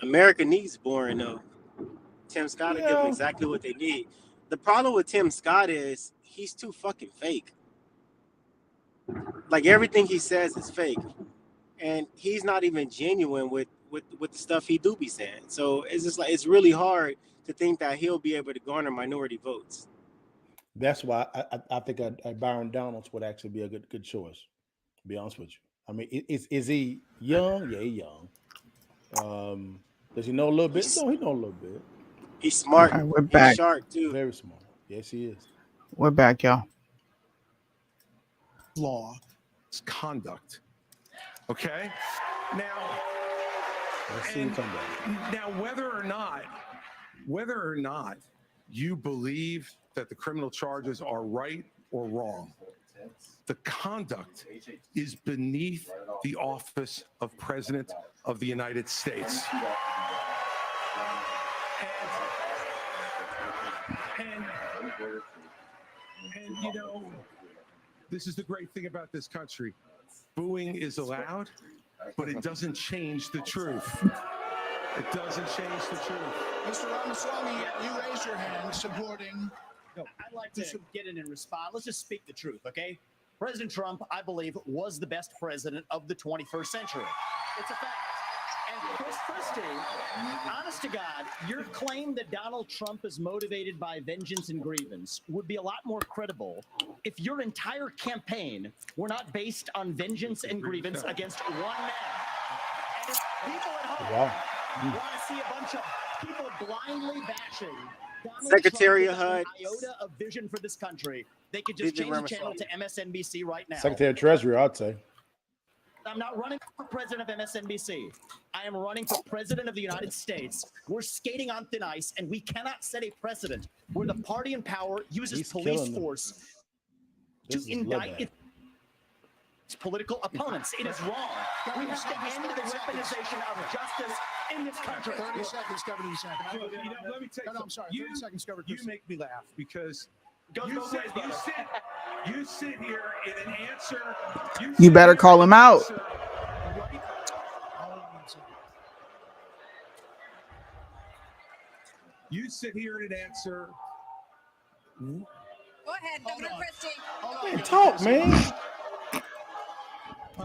America needs boring though. Tim Scott will give them exactly what they need. The problem with Tim Scott is he's too fucking fake. Like, everything he says is fake, and he's not even genuine with the stuff he do be saying. So it's just like, it's really hard to think that he'll be able to garner minority votes. That's why I think a Byron Donalds would actually be a good choice. To be honest with you, I mean, is he young? Yeah, he's young. Does he know a little bit? No, he knows a little bit. He's smart. All right, we're back. He's sharp too. Very smart. Yes, he is. We're back, y'all. Law, it's conduct. Okay. Now, Let's see what's on that. now whether or not you believe that the criminal charges are right or wrong, the conduct is beneath the office of President of the United States. And this is the great thing about this country. Booing is allowed, but it doesn't change the truth. It doesn't change the truth. Mr. Ramaswamy, you raised your hand supporting. No, I'd like to get in and respond. Let's just speak the truth, okay? President Trump, I believe, was the best president of the 21st century. It's a fact. And Chris Christie, honest to God, your claim that Donald Trump is motivated by vengeance and grievance would be a lot more credible if your entire campaign were not based on vengeance and grievance against one man. And if people at home want to see a bunch of people blindly bashing Donald Secretary Trump of without HUD, an iota of vision for this country, they could just change the channel to MSNBC right now. Secretary of Treasury, I'd say. I'm not running for president of MSNBC. I am running for president of the United States. We're skating on thin ice, and we cannot set a precedent where the party in power uses police force to indict its political opponents. It is wrong. We have to end the weaponization of justice in this country. 30 seconds, Governor DeSantis. Let me tell you, No, I'm sorry. 30 seconds, Governor. You make me laugh because Goes you both ways, brother. sit here in an answer. You better call him out. You sit here in an answer Go ahead, Governor Christie. Hey, talk, man.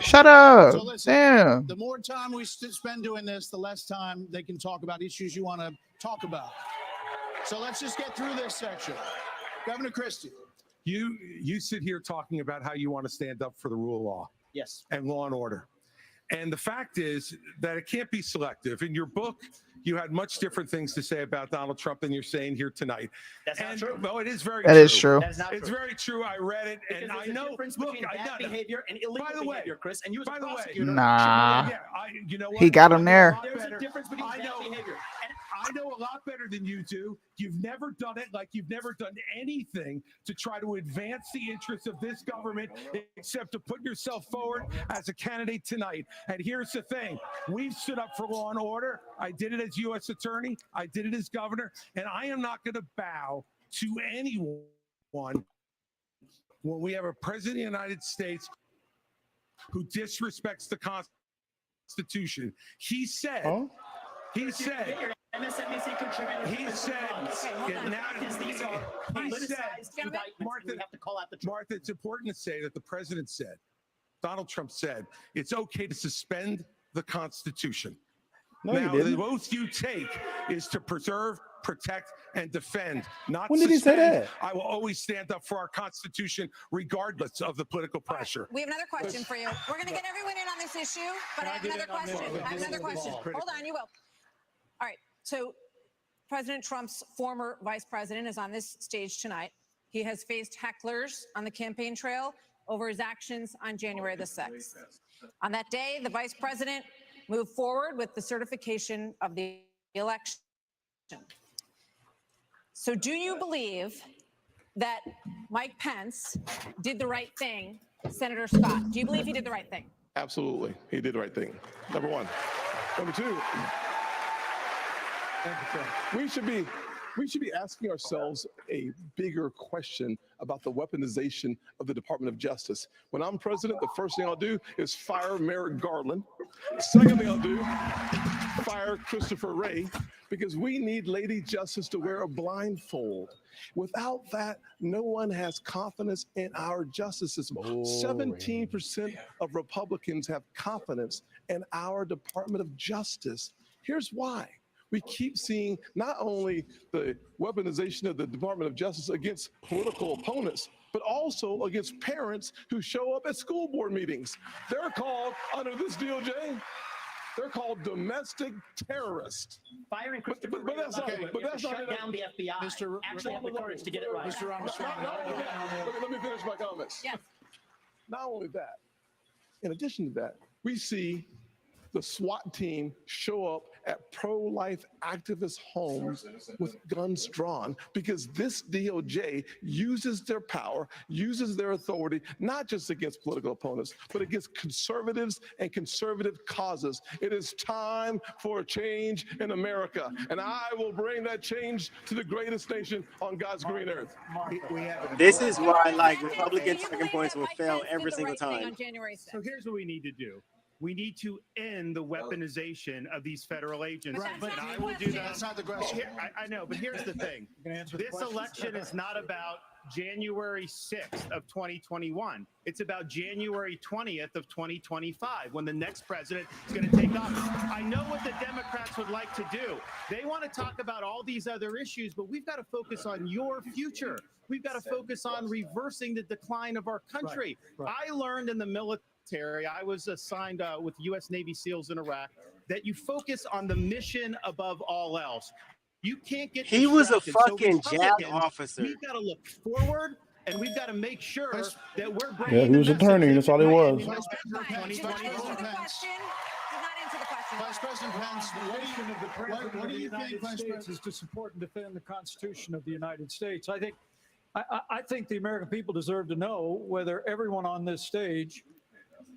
Shut up. So listen, Damn. the more time we spend doing this, the less time they can talk about issues you want to talk about. So let's just get through this section. Governor Christie. You sit here talking about how you want to stand up for the rule of law. Yes. And law and order. And the fact is that it can't be selective. In your book, you had much different things to say about Donald Trump than you're saying here tonight. That's not true. Well, it is very That true. is true. That is not It's true. very true. I read it, Because and I there's a know. difference Look, between bad behavior and illegal By the way, behavior, Chris. And you as a by the way, prosecutor, Nah. Yeah, you know what? He got him I know there. a lot there's a better. difference between I bad know. behavior. I know a lot better than you do. You've never done it like you've never done anything to try to advance the interests of this government except to put yourself forward as a candidate tonight. And here's the thing. We've stood up for law and order. I did it as U.S. attorney. I did it as governor. And I am not going to bow to anyone when we have a president of the United States who disrespects the Constitution. He said, he said, MSNBC contributed. he said, These are politicized indictments. Martha, We have to call out the truth. Martha, it's important to say that the president said, Donald Trump said, it's okay to suspend the Constitution. No, he now, didn't. the oath you take is to preserve, protect, and defend, not When did he say suspend. that? I will always stand up for our Constitution, regardless of the political pressure. We have another question for you. We're going to get everyone in on this issue, but I have another question. I have another question. Hold on, you will. All right. So President Trump's former vice president is on this stage tonight. He has faced hecklers on the campaign trail over his actions on January the 6th. On that day, the vice president moved forward with the certification of the election. So do you believe that Mike Pence did the right thing, Senator Scott? Do you believe he did the right thing? Absolutely. He did the right thing. Number one. Number two, we should be asking ourselves a bigger question about the weaponization of the Department of Justice. When I'm president, the first thing I'll do is fire Merrick Garland. Second thing I'll do, fire Christopher Wray, because we need Lady Justice to wear a blindfold. Without that, no one has confidence in our justice system. 17% of Republicans have confidence in our Department of Justice. Here's why. We keep seeing not only the weaponization of the Department of Justice against political opponents, but also against parents who show up at school board meetings. They're called, under this DOJ, they're called domestic terrorists. Firing Christopher But that's not, Wray, but you have that's to not shut down the FBI. Mr. Actually have the courage to get it right. Mr. Ramaswamy. Let me finish my comments. Yes. Not only that, in addition to that, we see the SWAT team show up at pro-life activist homes with guns drawn because this DOJ uses their power, uses their authority, not just against political opponents, but against conservatives and conservative causes. It is time for a change in America, and I will bring that change to the greatest nation on God's green earth. This is why, like, Republican talking points will fail every single time. On January 6th. So here's what we need to do. We need to end the weaponization of these federal agencies. Right, but And that's I not will the do question. that. That's not the question. I know, but here's the thing. This election is not about January 6th of 2021. It's about January 20th of 2025 when the next president is going to take office. I know what the Democrats would like to do. They want to talk about all these other issues, but we've got to focus on your future. We've got to focus on reversing the decline of our country. Right. I learned in the military, I was assigned with U.S. Navy SEALs in Iraq, that you focus on the mission above all else. You can't get He was a distracted. So fucking JAG Republicans, officer. We've got to look forward, and we've got to make sure that we're bringing Yeah, he was the attorney, message that's all he that was. in November Did not answer the 2021. question. Did not answer the question. Vice President Pence, what do you think, Vice States President? is to support and defend the Constitution of the United States. I think the American people deserve to know whether everyone on this stage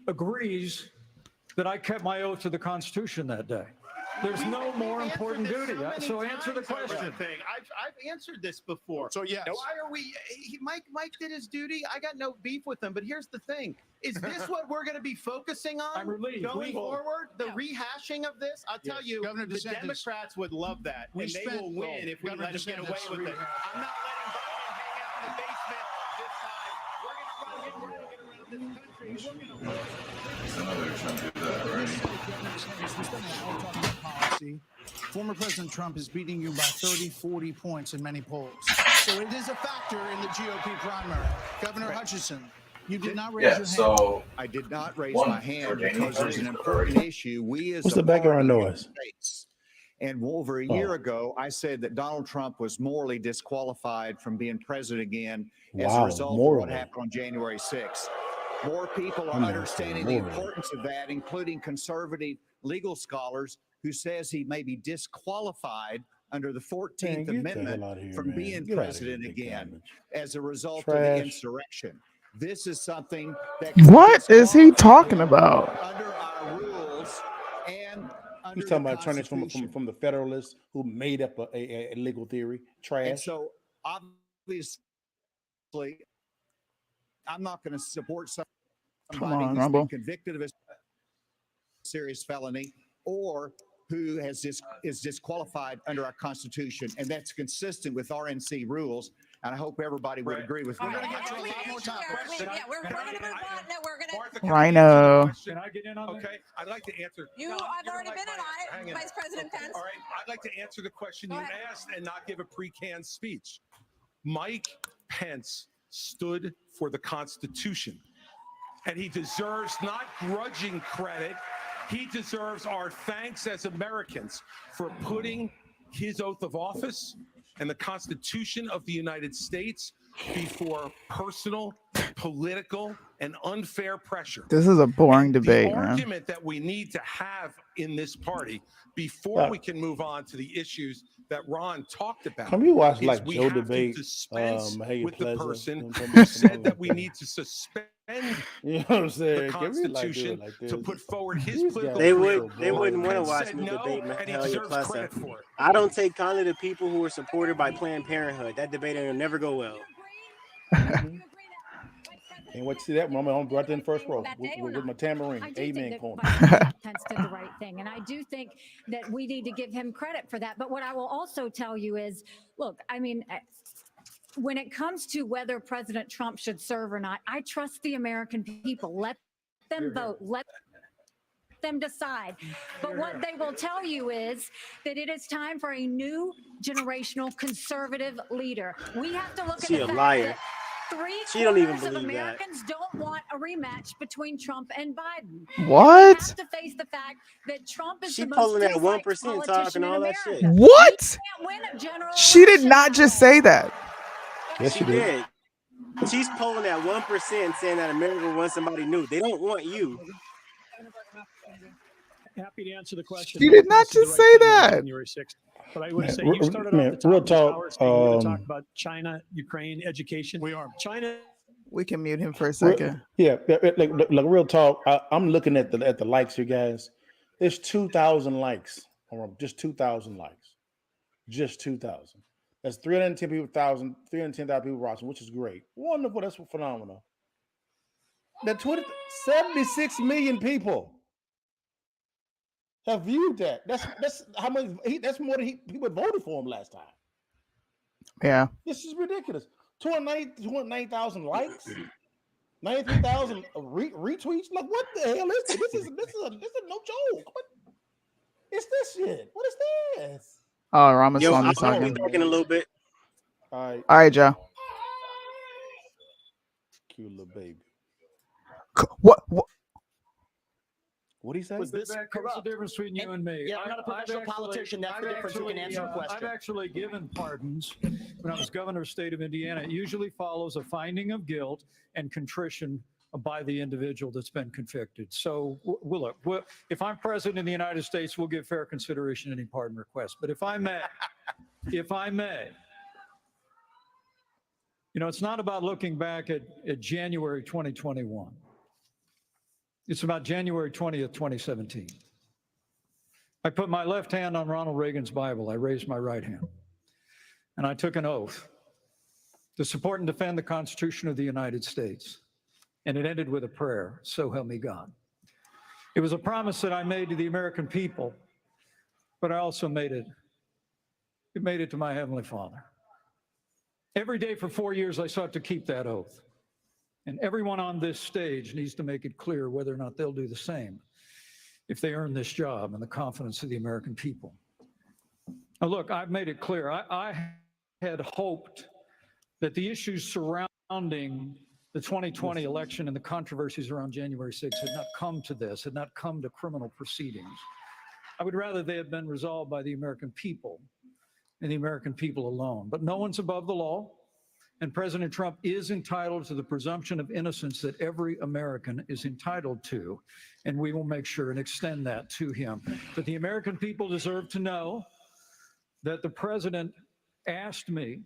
agrees that I kept my oath to the Constitution that day. There's no more important duty. So answer the question. Thing. I've answered this before. So yes. Why are we? Mike did his duty. I got no beef with him. But here's the thing: is this what we're going to be focusing on I'm relieved. going forward? The rehashing of this? I'll tell you, Governor the DeSantis, Democrats would love that, we and they spent- will win if we Governor let them get away DeSantis, with it. I'm not letting Biden hang out Policy. Former President Trump is beating you by 30, 40 points in many polls. So it is a factor in the GOP primary. Governor Hutchinson, you did not raise your hand. I did not raise my hand because there's an important issue. We as What's a the background party noise? face. And over a year ago, I said that Donald Trump was morally disqualified from being president again as a Wow, result of morally. what happened on January 6th. More people are I'm not understanding saying the morally. importance of that, including conservative legal scholars who says he may be disqualified under the 14th Man, get the Amendment hell outta here, from man. being Get outta here, president big again garbage. as a result of the Trash. insurrection. This is something that What is he talking about? under our rules and under He's talking the about attorneys from the Federalists who made up a legal theory. Trash. And so obviously, I'm not going to support somebody on, who's Rumble. been convicted of a serious felony or who is disqualified under our Constitution, and that's consistent with RNC rules. And I hope everybody would agree with me. We're going to move on. No, we're going to. Rhino. Can I get in on Okay, I'd like to answer. You, I've already been on Hang it, in. Vice President Pence. All right, I'd like to answer the question Go you ahead. asked and not give a pre-canned speech. Mike Pence stood for the Constitution, and he deserves not grudging credit. He deserves our thanks as Americans for putting his oath of office and the Constitution of the United States before personal, political, and unfair pressure. This is a boring The debate, man. argument that we need to have in this party before Yeah. we can move on to the issues that Ron talked about. Can we watch is like we Joe have debate? to dispense Hagen with the Pleasant, person and who said that we need to suspend You know what I'm saying? the Can we, like, do it Constitution like to this? put forward his These political guys are career. so They wouldn't want to and watch said me no, debate and he Mahalia deserves Plaza. credit for it. I don't take kindly to people who are supported by Planned Parenthood. That debate will never go well. And what you see that moment, I'm right there in the first row That day or with my not? tambourine. I do Amen. think corner. that Vice President Pence did the right thing, and I do think that we need to give him credit for that. But what I will also tell you is, look, I mean, when it comes to whether President Trump should serve or not, I trust the American people. Let them vote. Let them decide. But what they will tell you is that it is time for a new generational conservative leader. We have to look She at a the fact liar. that She don't even of believe that. Americans don't want a rematch between Trump and Biden. What? We have to face the fact that Trump is She the most pulling that disliked 1% politician talking in all that America. shit. What? Can't win a general She did election not that just way. say that. Yes, She you did. did. She's polling that 1% saying that America wants somebody new. They don't want you. Happy to answer the question. She did not This is the just right say thing on that. January 6th. But I would Man, say you started off the top real of this talk, hour speaking to talk um, about China, Ukraine, education. We are. China. We can mute him for a second. Like real talk. I'm looking at the likes, you guys. There's 2,000 likes. Just 2,000 likes. Just 2,000. That's 310,000 people watching, which is great. Wonderful. That's phenomenal. That 76 million people have viewed that. That's how many. That's more than people voted for him last time. Yeah. This is ridiculous. 290,000 likes, 93,000 retweets. Like, what the hell is this? This is no joke. What is this shit? What is this? Oh, Rama's Yo, on I'll this be talking. back in a little bit. All right, Joe. Cute little baby. What? What do you say? Was this That's the difference between you and me. Yeah, I'm not a professional politician. That's the difference. You can answer the question. I've actually given pardons when I was governor of the state of Indiana. It usually follows a finding of guilt and contrition by the individual that's been convicted. So we'll look. If I'm president of the United States, we'll give fair consideration to any pardon request. But if I may, it's not about looking back at January 2021. It's about January 20th, 2017. I put my left hand on Ronald Reagan's Bible. I raised my right hand. And I took an oath to support and defend the Constitution of the United States. And it ended with a prayer, so help me God. It was a promise that I made to the American people, but I also made it to my Heavenly Father. Every day for 4 years, I sought to keep that oath. And everyone on this stage needs to make it clear whether or not they'll do the same if they earn this job and the confidence of the American people. Now, look, I've made it clear. I had hoped that the issues surrounding the 2020 election and the controversies around January 6th had not come to this, had not come to criminal proceedings. I would rather they had been resolved by the American people and the American people alone. But no one's above the law, and President Trump is entitled to the presumption of innocence that every American is entitled to, and we will make sure and extend that to him. But the American people deserve to know that the president asked me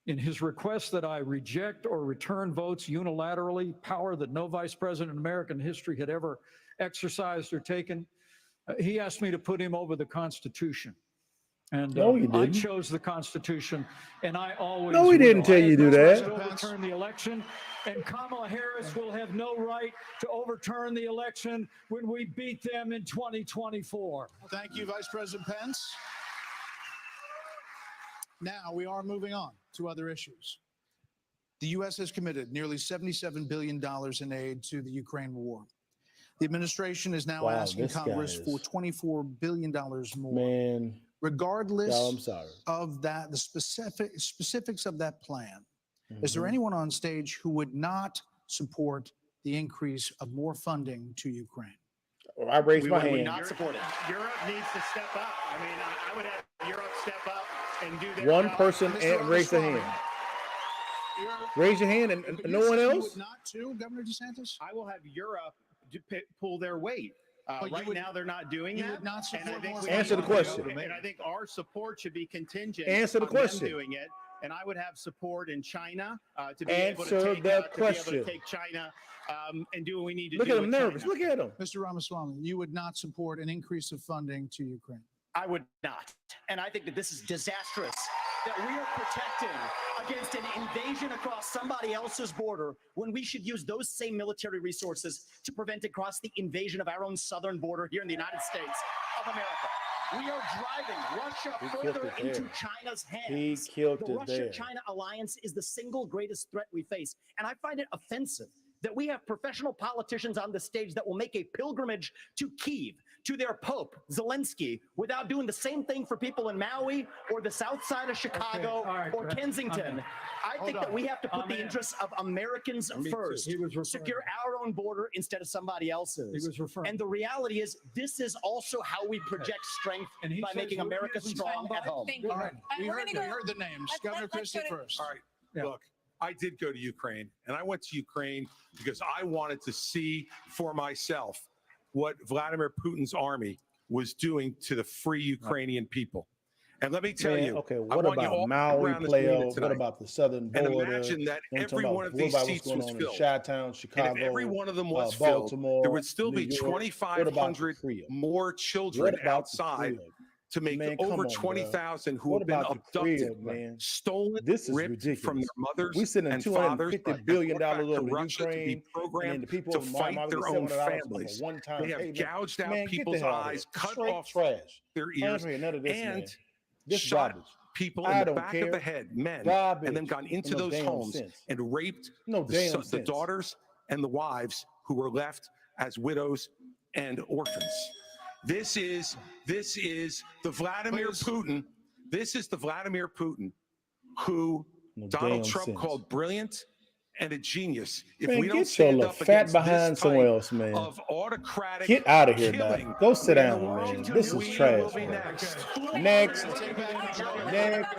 in his request that I reject or return votes unilaterally, power that no vice president in American history had ever exercised or taken. He asked me to put him over the Constitution. And No, he I didn't. chose the Constitution, and I always No, he didn't will. tell I you to have do no right that. to overturn the election, and Kamala Harris will have no right to overturn the election when we beat them in 2024. Thank you, Vice President Pence. Now we are moving on to other issues. The U.S. has committed nearly $77 billion in aid to the Ukraine war. The administration is now Wow, asking this guy Congress is- for $24 billion more. Man, Regardless y'all, I'm sorry. of that, the specifics of that plan, is there Mhm. anyone on stage who would not support the increase of more funding to Ukraine? I raised We my would hand. not support it. Europe needs to step up. I mean, I would have Europe step up and do their One job. person Mr. and raise their hand. Raise your hand, and But no you one said you else. would not too, Governor DeSantis? I will have Europe pull their weight. But you Right would- now, they're not doing you that. would not and I support think more we funding Answer the need to- question. And I think our support should be contingent Answer the on them question. doing it. And I would have support in China to be able Answer to take the to be able question. to take China and do what we need to Look do. at him with nervous. China. Look at him. Mr. Ramaswamy, you would not support an increase of funding to Ukraine. I would not. And I think that this is disastrous, that we are protecting against an invasion across somebody else's border when we should use those same military resources to prevent across the invasion of our own southern border here in the United States of America. We are driving Russia He killed further it into there. China's He hands. killed The it there. Russia-China alliance is the single greatest threat we face. And I find it offensive that we have professional politicians on the stage that will make a pilgrimage to Kyiv, to their Pope, Zelensky, without doing the same thing for people in Maui or the south side of Chicago all right, or Brett, Kensington. I think that we have to put the Amen. interests of Americans Me too. first. He was referring- Secure our own border instead of somebody else's. He was referring- And the reality is, this is also how we project strength And he by says making we're America using strong somebody- at home. Thank you. All right, we we're heard, gonna we go- heard the names. let's- Governor let's go Christie to- first. All right. Yeah. Look, I did go to Ukraine, and I went to Ukraine because I wanted to see for myself what Vladimir Putin's army was doing to the free Ukrainian people. And let me tell Man, you, okay, I what want you about all Maui around this playoff? arena What tonight. about the southern And border? imagine that What every about- one of what these about what's seats going was on in filled. Chi-Town, And Chicago, if every one of them was filled, there Baltimore, would still New be York? What about the 2,500 crib? more What children about the outside crib? to make Man, come over on, bruh. 20,000 who What have been about the abducted, crib, man? stolen, This is ripped ridiculous. from their mothers We sending and fathers, $250 and billion brought back over to to Russia to be Ukraine, and then programmed the people to of fight Myanmar their get own $700 from a families. one-time They have payment. gouged out Man, get the people's hell out of eyes, here. cut Straight off trash. their I ain't ears, hearing none of this, man. and This shot garbage. people in I the don't back care. of the head, men, Garbage. and then gone into No those damn homes sense. and raped No the, damn the sense. daughters and the wives who were left as widows and orphans. This is the Vladimir Putin. This is the Vladimir Putin who No Donald damn Trump sense. called brilliant and a genius. If Man, we don't get your stand little up fat against behind this somewhere type else, man. of autocratic Get out of here, killing Doc. Go sit in the down, world, man. This is we trash, will be man. next. Next. Next.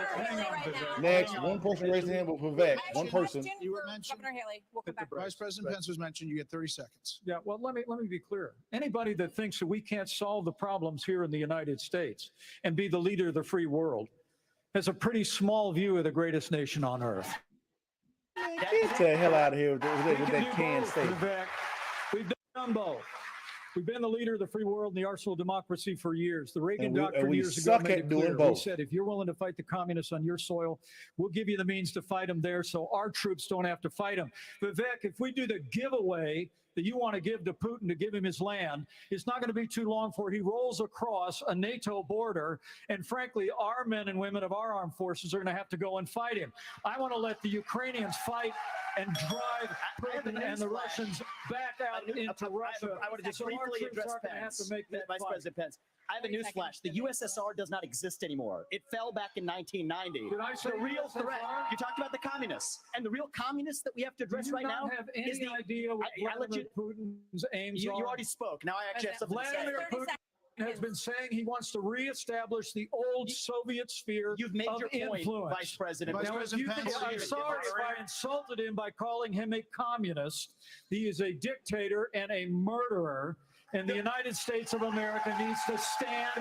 Next. One person raised their hand with Vivek. One person. You were mentioned. Governor Haley, we'll come back. Vice President Pence was mentioned. You get 30 seconds. Yeah, well, let me be clear. Anybody that thinks that we can't solve the problems here in the United States and be the leader of the free world has a pretty small view of the greatest nation on earth. Man, get the hell out of here with We that can do canned both, state. Vivek. We've done both. We've been the leader of the free world and the arsenal of democracy for years. The Reagan And doctrine we years ago suck made at it doing clear. We both. said, if you're willing to fight the communists on your soil, we'll give you the means to fight them there so our troops don't have to fight them. Vivek, if we do the giveaway that you want to give to Putin to give him his land, it's not going to be too long before he rolls across a NATO border. And frankly, our men and women of our armed forces are going to have to go and fight him. I want to let the Ukrainians fight and drive Putin and the Russians back out into Russia. I want to just So our briefly troops address aren't gonna have to Pence, make that Vice fight. President Pence. I have a newsflash. The USSR does not exist anymore. It fell back in 1990. Did I say The real USSR? threat, you talked about the communists, and the real communists that we have to address Do you right not now have is any the idea what I let Vladimir you- Putin's aims you are? already spoke. Now I actually have something to say. Vladimir Putin has been saying he wants to reestablish the old Soviet sphere You've made of your point, influence. Vice President. Now, if you think I'm sorry if I insulted him by calling him a communist. He is a dictator and a murderer, and the United States of America needs to stand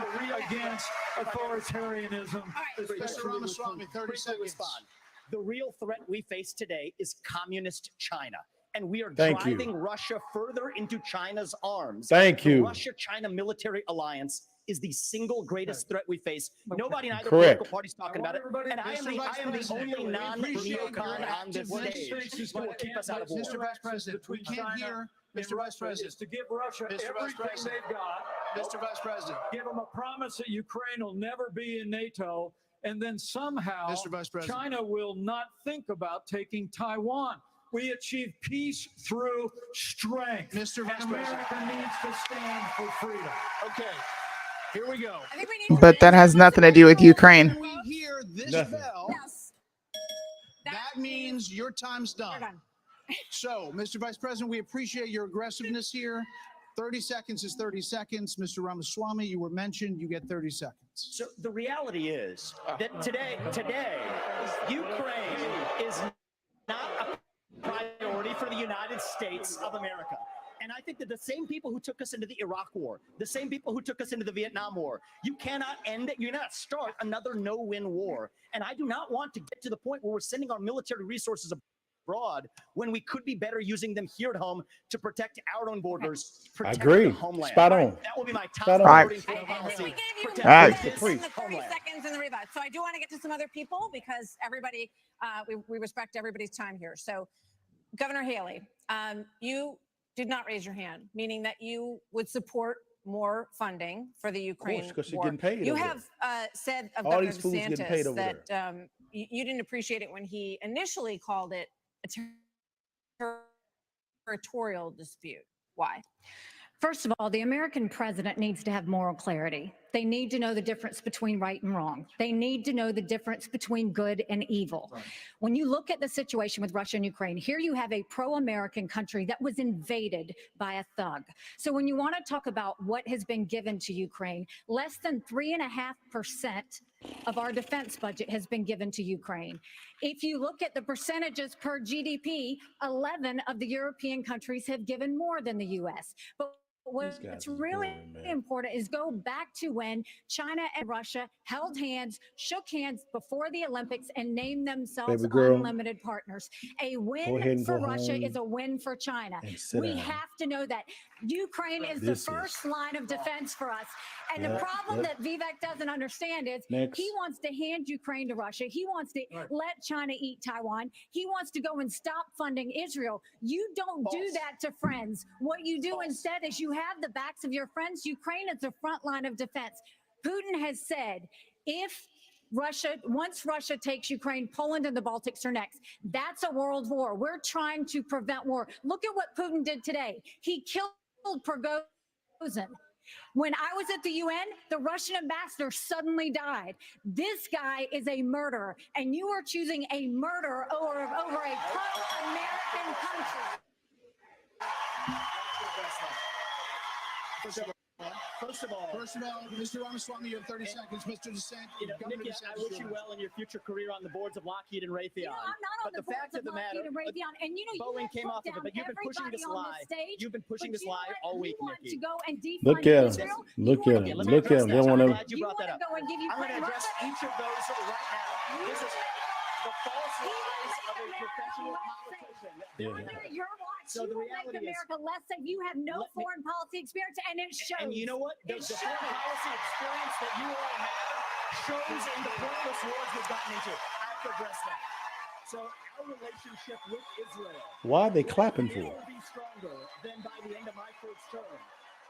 against authoritarianism. Mr. Ramaswamy, 30 seconds. Respond. The real threat we face today is communist China. And we are Thank you. driving Russia further into China's arms. Thank The you. Russia-China military alliance is the single greatest threat we face. Nobody in either Correct. political party is talking about it. And I am the only non-neocon on this stage who will keep us out of war. Mr. Vice President, we can't hear. Mr. Vice President, is to give Russia Mr. Vice everything President. they've got. Mr. Vice President. Give them a promise that Ukraine will never be in NATO, and then somehow Mr. Vice President. China will not think about taking Taiwan. We achieve peace through strength. Mr. Vice And America needs to stand for freedom. Okay, here we go. I think we need But that has nothing to do with Ukraine. When we hear this Nothing. bell, that means your time's done. So, Mr. Vice President, we appreciate your aggressiveness here. 30 seconds is 30 seconds. Mr. Ramaswamy, you were mentioned. You get 30 seconds. So the reality is that today, Ukraine is not a priority for the United States of America. And I think that the same people who took us into the Iraq War, the same people who took us into the Vietnam War, you cannot end it. You cannot start another no-win war. And I do not want to get to the point where we're sending our military resources abroad when we could be better using them here at home to protect our own borders, protect agree. the homeland. Spot on. That will be my top Spot on. priority Right. for the policy. We gave you Protect Right. this the in the 30 homeland. seconds in the rebut. So I do want to get to some other people because everybody, we respect everybody's time here. So Governor Haley, you did not raise your hand, meaning that you would support more funding for the Ukraine 'cause she's war. getting paid You over have said of All Governor these fools getting paid DeSantis over that you didn't appreciate it when he initially called it a territorial dispute. Why? First of all, the American president needs to have moral clarity. They need to know the difference between right and wrong. They need to know the difference between good and evil. When you look at the situation with Russia and Ukraine, here you have a pro-American country that was invaded by a thug. So when you want to talk about what has been given to Ukraine, less than 3.5% of our defense budget has been given to Ukraine. If you look at the percentages per GDP, 11 of the European countries have given more than the U.S. But what's really important is go back to when China and Russia held hands, shook hands before the Olympics, and named themselves Baby girl, unlimited partners. A go win ahead and for go Russia home is a win for China. and sit We down. have to know that Ukraine is the This is- first line of defense for us. And the Yep, problem yep. that Vivek doesn't understand is Next. he wants to hand Ukraine to Russia. He wants to let China eat Taiwan. He wants to go and stop funding Israel. You don't do that to friends. What you do instead is you have the backs of your friends. Ukraine is the front line of defense. Putin has said, once Russia takes Ukraine, Poland and the Baltics are next. That's a world war. We're trying to prevent war. Look at what Putin did today. He killed Prigozhin. When I was at the UN, the Russian ambassador suddenly died. This guy is a murderer, and you are choosing a murderer over a pro-American country. First of all, Mr. Ramaswamy, you have 30 seconds. Mr. DeSantis, Governor Nikki, I wish you well in your future career on the boards of Lockheed and Raytheon. I'm not on the boards of Lockheed and Raytheon, and Boeing came off of it, but you've been pushing this lie. You've been pushing this lie all week, Nikki. Look at him. Look at him. Look at him. They want I'm to. glad you brought that up. I'm going to address each of those right now. This is the false lies of a professional politician. Your watch, So the you will reality make is, America less safe. You have no foreign policy experience, and it shows. and you know what? The foreign policy experience that you all have shows in the pointless wars we've gotten into. I have to address that. So our relationship with Israel Why are they clapping for? will be stronger than by sterling.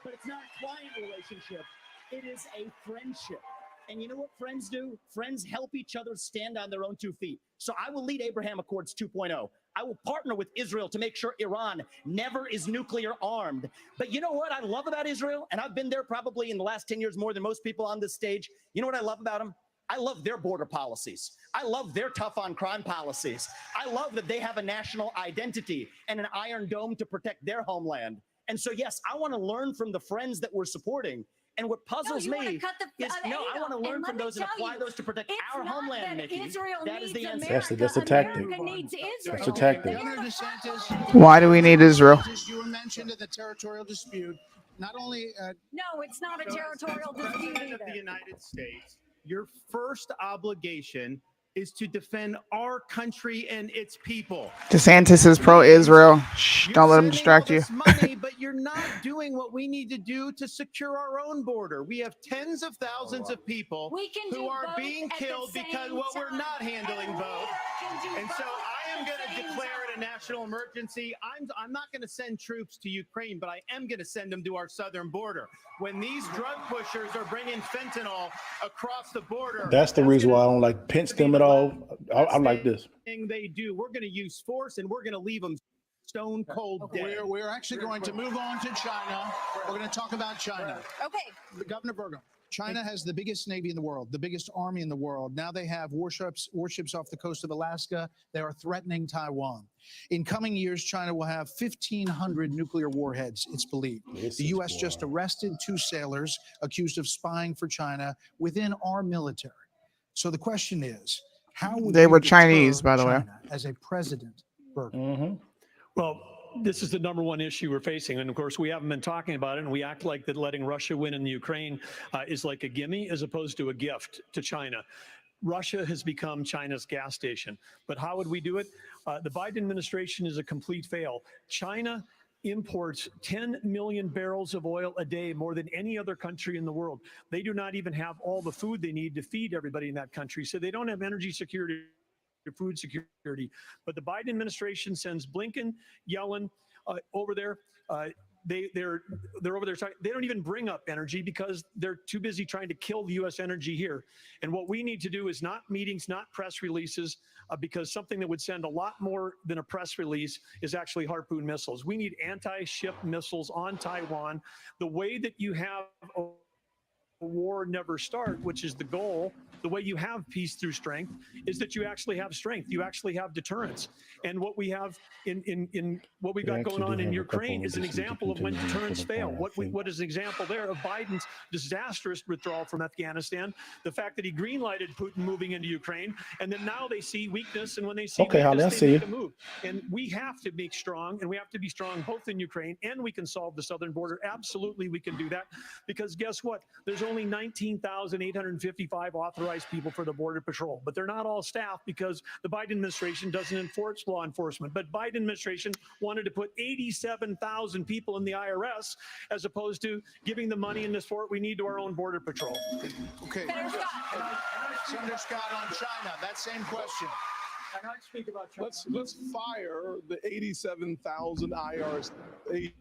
But it's not a client relationship. It is a friendship. And you know what friends do? Friends help each other stand on their own 2 feet. So I will lead Abraham Accords 2.0. I will partner with Israel to make sure Iran never is nuclear armed. But you know what I love about Israel? And I've been there probably in the last 10 years more than most people on this stage. You know what I love about them? I love their border policies. I love their tough on crime policies. I love that they have a national identity and an iron dome to protect their homeland. And so, yes, I want to learn from the friends that we're supporting. And what puzzles me is, I want to learn from those and apply those to protect our homeland, Nikki. That is the answer. That's the tactic. That's the tactic. Governor DeSantis, Why do we need Israel? you were mentioned in the territorial dispute. Not only No, it's not a territorial dispute President of the either. United States, your first obligation is to defend our country and its people. DeSantis is pro-Israel. Shh, don't let him distract you. Money, but you're not doing what we need to do to secure our own border. We have tens of thousands of people who are being killed because we're not handling both. And so I am going to declare it a national emergency. I'm not going to send troops to Ukraine, but I am going to send them to our southern border. When these drug pushers are bringing fentanyl across the border, That's the reason why I don't like pinch them at all. I like this. thing they do, we're going to use force and we're going to leave them stone cold dead. we're actually going to move on to China. We're going to talk about China. Okay. Governor Burgum. China has the biggest navy in the world, the biggest army in the world. Now they have warships off the coast of Alaska. They are threatening Taiwan. In coming years, China will have 1,500 nuclear warheads, it's believed. The U.S. just arrested 2 sailors accused of spying for China within our military. So the question is, how would They you were deter Chinese, by the way. China as a president, Burgum? Well, this is the number one issue we're facing. And of course, we haven't been talking about it. And we act like that letting Russia win in the Ukraine is like a gimme as opposed to a gift to China. Russia has become China's gas station. But how would we do it? The Biden administration is a complete fail. China imports 10 million barrels of oil a day, more than any other country in the world. They do not even have all the food they need to feed everybody in that country. So they don't have energy security, food security. But the Biden administration sends Blinken, Yellen over there. They're over there. They don't even bring up energy because they're too busy trying to kill the U.S. energy here. And what we need to do is not meetings, not press releases, because something that would send a lot more than a press release is actually Harpoon missiles. We need anti-ship missiles on Taiwan. The way that you have a war never start, which is the goal, the way you have peace through strength is that you actually have strength. You actually have deterrence. And what we have in what we've got going on in Ukraine is an example of when deterrence fail. What is an example there of Biden's disastrous withdrawal from Afghanistan, the fact that he greenlighted Putin moving into Ukraine, and then now they see weakness, and when they see weakness, they make a move. And we have to make strong, and we have to be strong both in Ukraine, and we can solve the southern border. Absolutely, we can do that, because guess what? There's only 19,855 authorized people for the Border Patrol, but they're not all staff because the Biden administration doesn't enforce law enforcement. But Biden administration wanted to put 87,000 people in the IRS as opposed to giving the money in this fort we need to our own Border Patrol. Okay. Senator Scott on China, that same question. Let's fire the 87,000 IRS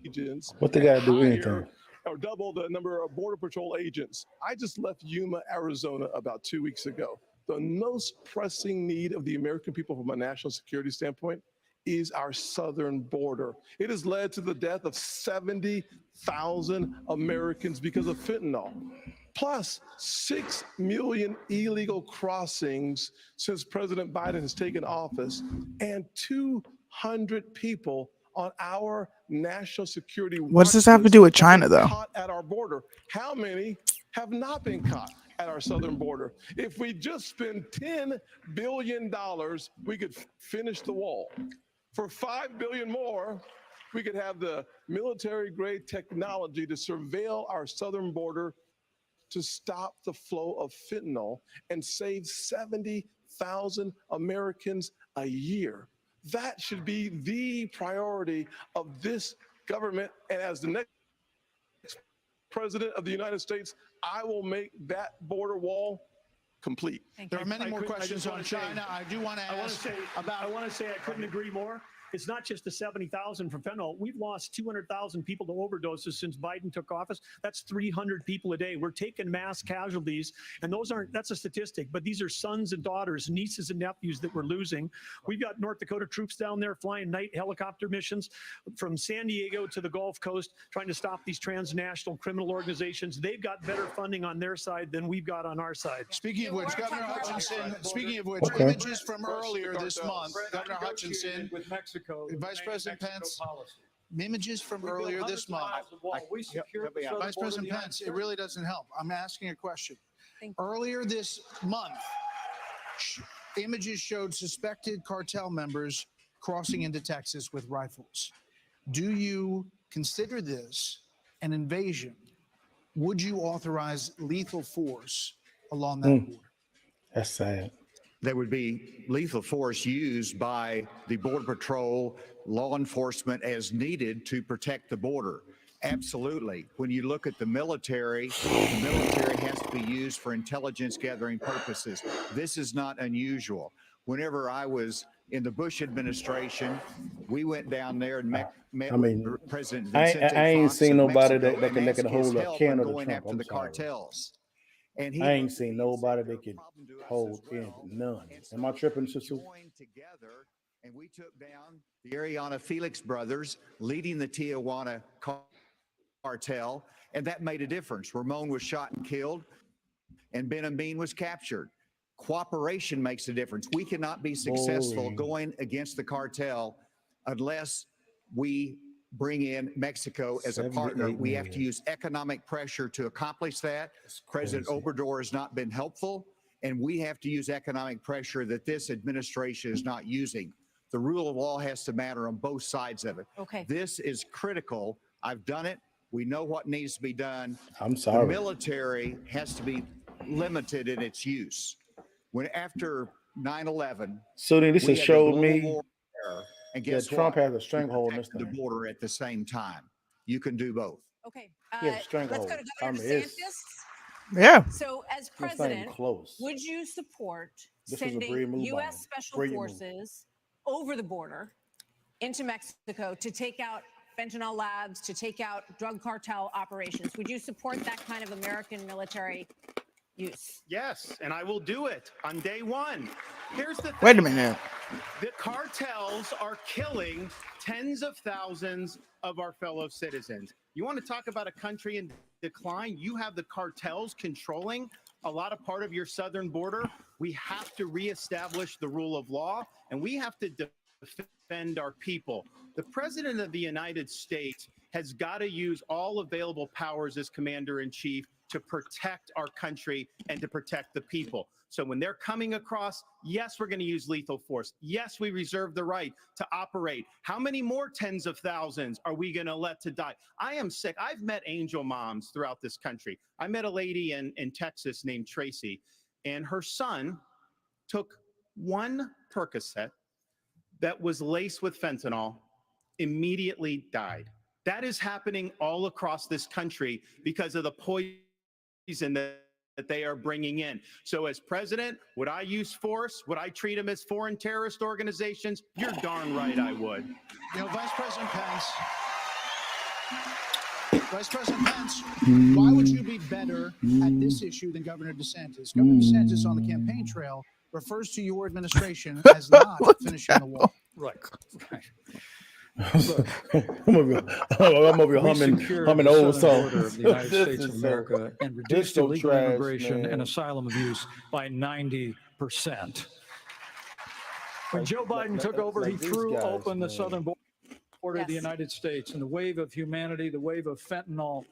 agents. What they got to do Hire anything? Or double the number of Border Patrol agents. I just left Yuma, Arizona about 2 weeks ago. The most pressing need of the American people from a national security standpoint is our southern border. It has led to the death of 70,000 Americans because of fentanyl. Plus 6 million illegal crossings since President Biden has taken office, and 200 people on our national security. What does this have to do with China, though? Caught at our border. How many have not been caught at our southern border? If we just spend $10 billion, we could finish the wall. For $5 billion more, we could have the military-grade technology to surveil our southern border to stop the flow of fentanyl and save 70,000 Americans a year. That should be the priority of this government. And as the next president of the United States, I will make that border wall complete. There are many more questions on China. I do want to ask about. I want to say I couldn't agree more. It's not just the 70,000 from fentanyl. We've lost 200,000 people to overdoses since Biden took office. That's 300 people a day. We're taking mass casualties, and that's a statistic, but these are sons and daughters, nieces and nephews that we're losing. We've got North Dakota troops down there flying night helicopter missions from San Diego to the Gulf Coast, trying to stop these transnational criminal organizations. They've got better funding on their side than we've got on our side. Speaking of which, Governor Hutchinson, images from earlier this month, Governor Hutchinson, with Mexico, Vice President Pence, policy. images from earlier this month. Vice President Pence, it really doesn't help. I'm asking a question. Earlier this month, images showed suspected cartel members crossing into Texas with rifles. Do you consider this an invasion? Would you authorize lethal force along that border? That's sad. There would be lethal force used by the Border Patrol, law enforcement as needed to protect the border. Absolutely. When you look at the military has to be used for intelligence gathering purposes. This is not unusual. Whenever I was in the Bush administration, we went down there and met with President Vicente I ain't Fox seen of nobody Mexico that and can asked his hold a help can in of going Trump. after I'm the sorry. cartels. And I ain't seen nobody that could hold in none. Am I tripping, sister? together, and we took down the Ariana Felix brothers leading the Tijuana cartel, and that made a difference. Ramon was shot and killed, and Ben Amin was captured. Cooperation makes a difference. We cannot be successful going against the cartel unless we bring in Mexico as a partner. We have to use economic pressure to accomplish that. President Obrador has not been helpful, and we have to use economic pressure that this administration is not using. The rule of law has to matter on both sides of it. Okay. This is critical. I've done it. We know what needs to be done. I'm sorry. The military has to be limited in its use. When after 9/11, So then this we has had the showed global me war terror, and that guess Trump what? has a stranglehold in this The thing. border at the same time. You can do both. Okay. He has a Let's stranglehold. go to I Governor mean, it's, DeSantis. Yeah. So, as it's not even president, close. would you support This was a sending brilliant move by U.S. him. Special Brilliant move. Forces over the border into Mexico to take out fentanyl labs, to take out drug cartel operations? Would you support that kind of American military use? Yes, and I will do it on day one. Here's the thing. Wait a minute. The cartels are killing tens of thousands of our fellow citizens. You want to talk about a country in decline? You have the cartels controlling a lot of part of your southern border. We have to reestablish the rule of law, and we have to defend our people. The President of the United States has got to use all available powers as commander-in-chief to protect our country and to protect the people. So when they're coming across, yes, we're going to use lethal force. Yes, we reserve the right to operate. How many more tens of thousands are we going to let to die? I am sick. I've met angel moms throughout this country. I met a lady in Texas named Tracy, and her son took one Percocet that was laced with fentanyl, immediately died. That is happening all across this country because of the poison that they are bringing in. So as president, would I use force? Would I treat them as foreign terrorist organizations? You're darn right I would. You know, Vice President Pence, why would you be better at this issue than Governor DeSantis? Governor DeSantis on the campaign trail refers to your administration as not finishing the wall. Right. I'm over here humming old songs. Of the United This States is of so- America and this reduced so illegal trash, immigration man. and asylum abuse by 90%. When Joe Biden took over, he like these threw guys, open the man. southern border of the United States, and the wave of humanity, the wave of fentanyl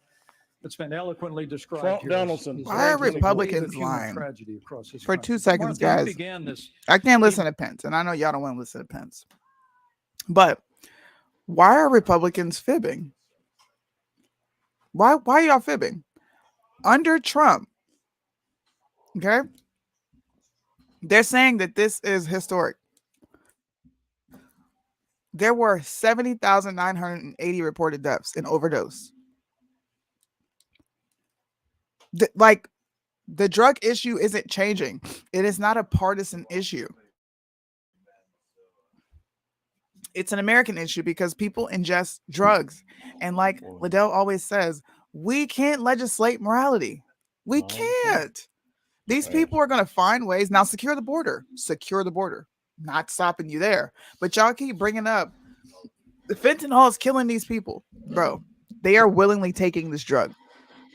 that's been eloquently described Trump here Donaldson. is Why are a wave of Republicans human lying? tragedy across this For country. 2 seconds, Martha, you guys. began this I can't listen to Pence, and I know y'all don't want to listen to Pence. But why are Republicans fibbing? Why are y'all fibbing? Under Trump, okay? They're saying that this is historic. There were 70,980 reported deaths in overdose. The drug issue isn't changing. It is not a partisan issue. It's an American issue because people ingest drugs. And like Liddell always says, we can't legislate morality. We can't. These people are going to find ways. Now, secure the border. Secure the border. Not stopping you there. But y'all keep bringing up the fentanyl is killing these people. Bro, they are willingly taking this drug.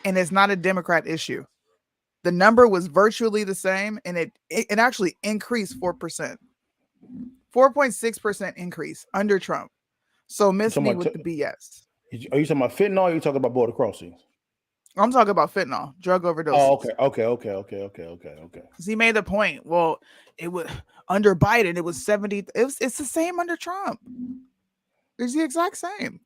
And it's not a Democrat issue. The number was virtually the same, and it actually increased 4%. 4.6% increase under Trump. So miss me with the BS. Are you talking about fentanyl or are you talking about border crossings? I'm talking about fentanyl, drug overdose. Oh, okay. Because he made the point. Well, it was under Biden, it was 70. It's the same under Trump. It's the exact same.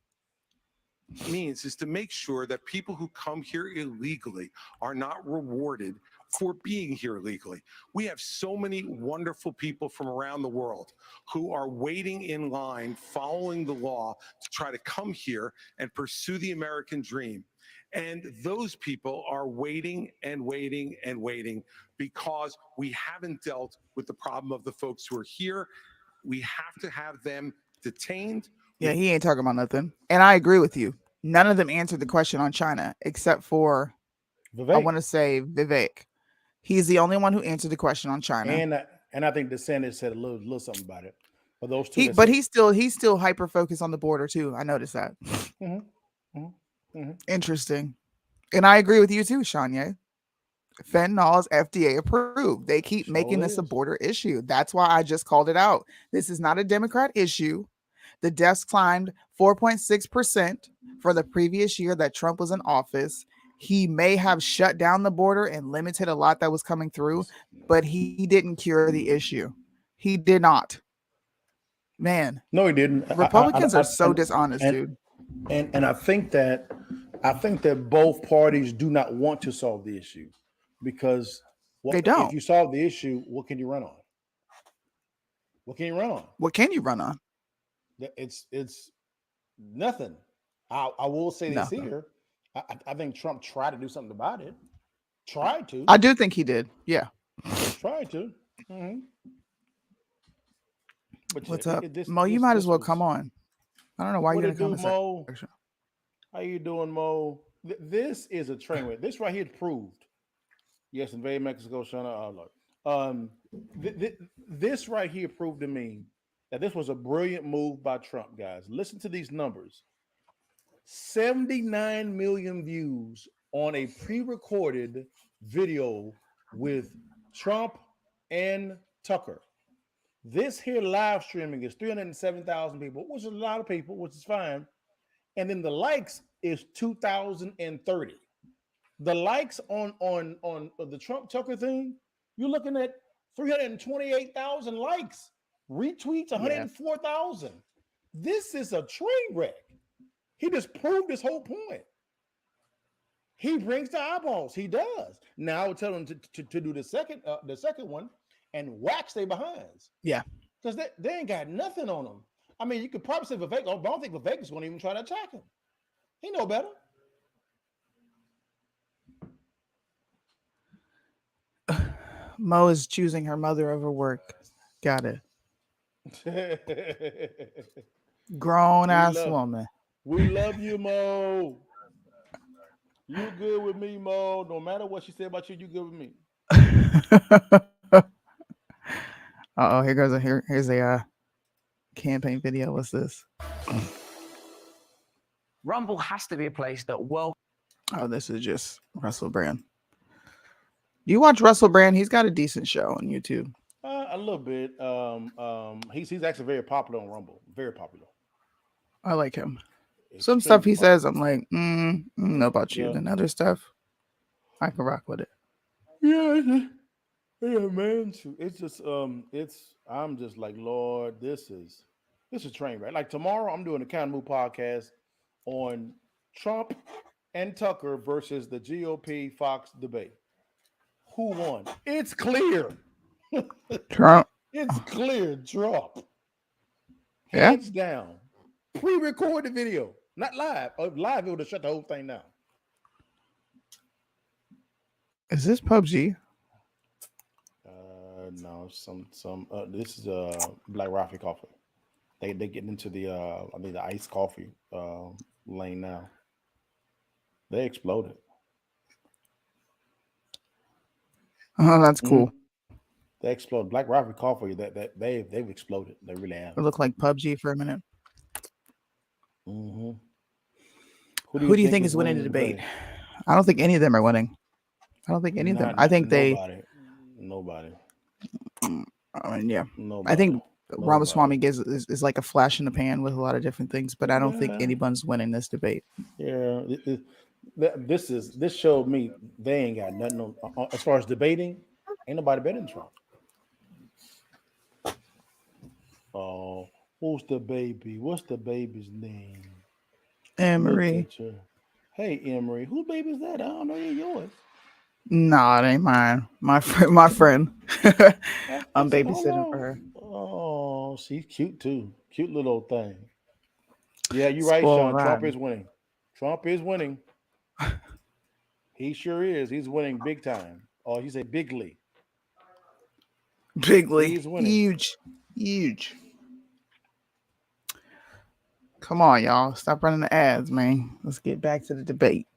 Means is to make sure that people who come here illegally are not rewarded for being here illegally. We have so many wonderful people from around the world who are waiting in line, following the law to try to come here and pursue the American dream. And those people are waiting and waiting and waiting because we haven't dealt with the problem of the folks who are here. We have to have them detained. Yeah, he ain't talking about nothing. And I agree with you. None of them answered the question on China except for, Vivek. I want to say Vivek. He's the only one who answered the question on China. And I think DeSantis said a little something about it. But those two, he's still hyper focused on the border too. I noticed that. Interesting. And I agree with you too, Shanye. Fentanyl is FDA approved. They keep making this a border issue. That's why I just called it out. This is not a Democrat issue. The deaths climbed 4.6% for the previous year that Trump was in office. He may have shut down the border and limited a lot that was coming through, but he didn't cure the issue. He did not. Man. No, he didn't. Republicans are so dishonest, dude. And I think that both parties do not want to solve the issue because they don't. If you solve the issue, what can you run on? What can you run on? What can you run on? It's nothing. I will say this here. I think Trump tried to do something about it. Tried to. I do think he did. Yeah. Tried to. Mm-hmm. But what's up, Mo? You might as well come on. I don't know why you didn't come. Mo? How you doing, Mo? This is a train wreck. This right here proved. Yes, invade Mexico, China. This right here proved to me that this was a brilliant move by Trump, guys. Listen to these numbers. 79 million views on a pre-recorded video with Trump and Tucker. This here live streaming is 307,000 people, which is a lot of people, which is fine. And then the likes is 2,030. The likes on the Trump Tucker thing, you're looking at 328,000 likes. Retweets 104,000. This is a train wreck. He just proved his whole point. He brings the eyeballs. He does. Now I would tell him to do the second one and wax their behinds. Yeah. Because they ain't got nothing on them. I mean, you could probably say Vivek, but I don't think Vivek is going to even try to attack him. He know better. Mo is choosing her mother over work. Got it. Grown ass woman. We love you, Mo. You good with me, Mo. No matter what she said about you, you good with me. Uh-oh, here's a campaign video. What's this? Rumble has to be a place that Oh, this is just Russell Brand. You watch Russell Brand? He's got a decent show on YouTube. A little bit. He's actually very popular on Rumble. Very popular. I like him. Some stuff he says, I'm like, I don't know about you. Then other stuff, I can rock with it. Yeah, man. It's just I'm just like, Lord, this is a train wreck. Like tomorrow, I'm doing a Count Move podcast on Trump and Tucker versus the GOP Fox debate. Who won? It's clear. Trump. It's clear. Trump. Yeah. Hands down. Pre-recorded video, not live. Live, it would have shut the whole thing down. Is this PUBG? No, some. This is Black Rafi Coffee. They getting into the the iced coffee lane now. They exploded. Oh, that's cool. They exploded. Black Rocket Coffee. That they've exploded. They really have. It looked like PUBG for a minute. Mm-hmm. Who do you think is winning the debate? I don't think any of them are winning. I don't think any of them. I think Nobody. I mean, yeah. Nobody. I think Ramaswamy is like a flash in the pan with a lot of different things, but I don't think anyone's winning this debate. Yeah. This showed me they ain't got nothing on as far as debating. Ain't nobody better than Trump. Oh, who's the baby? What's the baby's name? Emery. Hey, Emery. Whose baby is that? I don't know. You're yours. No, it ain't mine. My friend. I'm babysitting for her. Oh, she's cute too. Cute little old thing. Yeah, you're right, Spoiled Sean. Trump rotten. is winning. Trump is winning. He sure is. He's winning big time. Oh, he said bigly. Bigly. He's winning. Huge. Come on, y'all. Stop running the ads, man. Let's get back to the debate.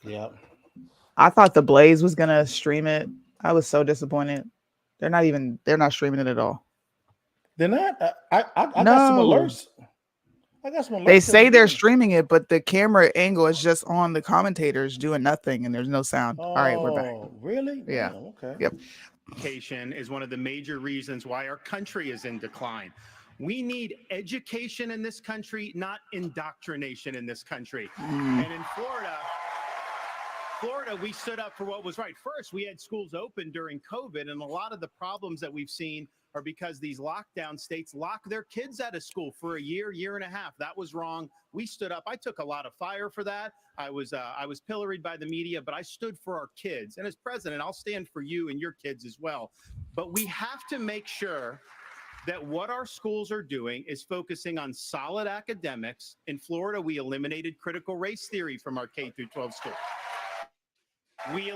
Yep. I thought the Blaze was gonna stream it. I was so disappointed. They're not streaming it at all. They're not. I got some No. alerts. I got some alerts. They say they're streaming it, but the camera angle is just on the commentators doing nothing and there's no sound. All right, we're back. Really? Yeah. Oh, okay. Yep. Education is one of the major reasons why our country is in decline. We need education in this country, not indoctrination in this country. And in Florida, we stood up for what was right. First, we had schools open during COVID, and a lot of the problems that we've seen are because these lockdown states lock their kids out of school for a year and a half. That was wrong. We stood up. I took a lot of fire for that. I was pilloried by the media, but I stood for our kids. And as president, I'll stand for you and your kids as well. But we have to make sure that what our schools are doing is focusing on solid academics. In Florida, we eliminated critical race theory from our K through 12 schools. We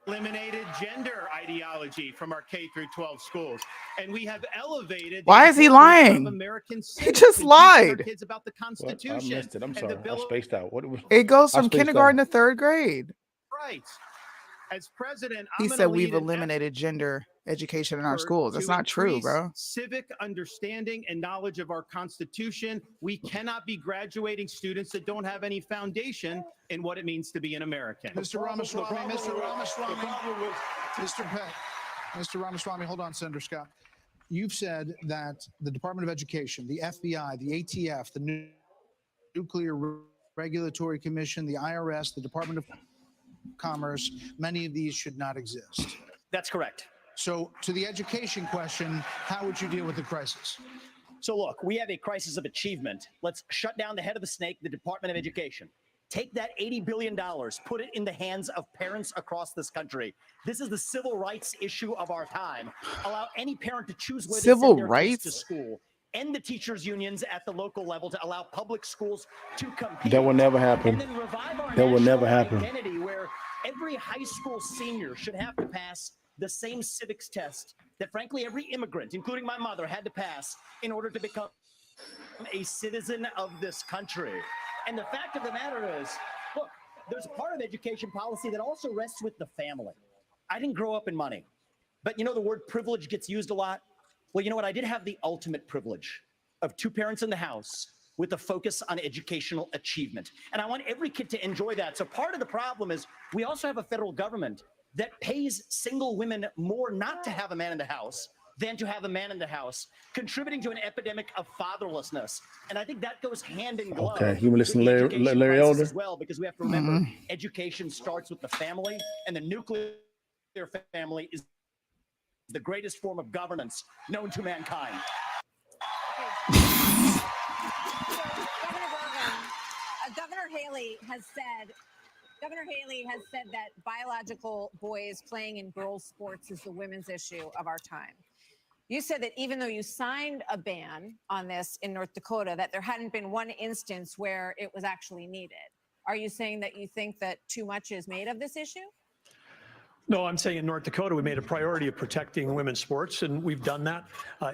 eliminated gender ideology from our K through 12 schools, and we have elevated. Why is he lying? He just lied. Kids about the Well, Constitution. I missed it. I'm and the sorry. I Bill of spaced out. What was It goes I from spaced kindergarten out. to third grade. Rights. As president, He I'm said gonna we've lead an eliminated gender education in our effort schools. That's to not true, increase bro. Civic understanding and knowledge of our Constitution. We cannot be graduating students that don't have any foundation in what it means to be an American. Mr. Ramaswamy, Mr. Ramaswamy, hold on, Senator Scott. You've said that the Department of Education, the FBI, the ATF, the Nuclear Regulatory Commission, the IRS, the Department of Commerce, many of these should not exist. That's correct. So to the education question, how would you deal with the crisis? So look, we have a crisis of achievement. Let's shut down the head of the snake, the Department of Education. Take that $80 billion, put it in the hands of parents across this country. This is the civil rights issue of our time. Allow any parent to choose where Civil they send their rights? kids to school. End the teachers' unions at the local level to allow public schools to compete. That will never happen. And then revive our That will never national happen. identity where every high school senior should have to pass the same civics test that, frankly, every immigrant, including my mother, had to pass in order to become a citizen of this country. And the fact of the matter is, look, there's a part of education policy that also rests with the family. I didn't grow up in money, but you know the word privilege gets used a lot. Well, you know what? I did have the ultimate privilege of two parents in the house with a focus on educational achievement. And I want every kid to enjoy that. So part of the problem is we also have a federal government that pays single women more not to have a man in the house than to have a man in the house, contributing to an epidemic of fatherlessness. And I think that goes hand in glove. Okay, you listen to with the Larry- education Larry crisis Elder? as well, because we have to remember education starts with the family, and the nuclear family is the greatest form of governance known to mankind. Governor Haley has said that biological boys playing in girls' sports is the women's issue of our time. You said that even though you signed a ban on this in North Dakota, that there hadn't been one instance where it was actually needed. Are you saying that you think that too much is made of this issue? No, I'm saying in North Dakota, we made a priority of protecting women's sports, and we've done that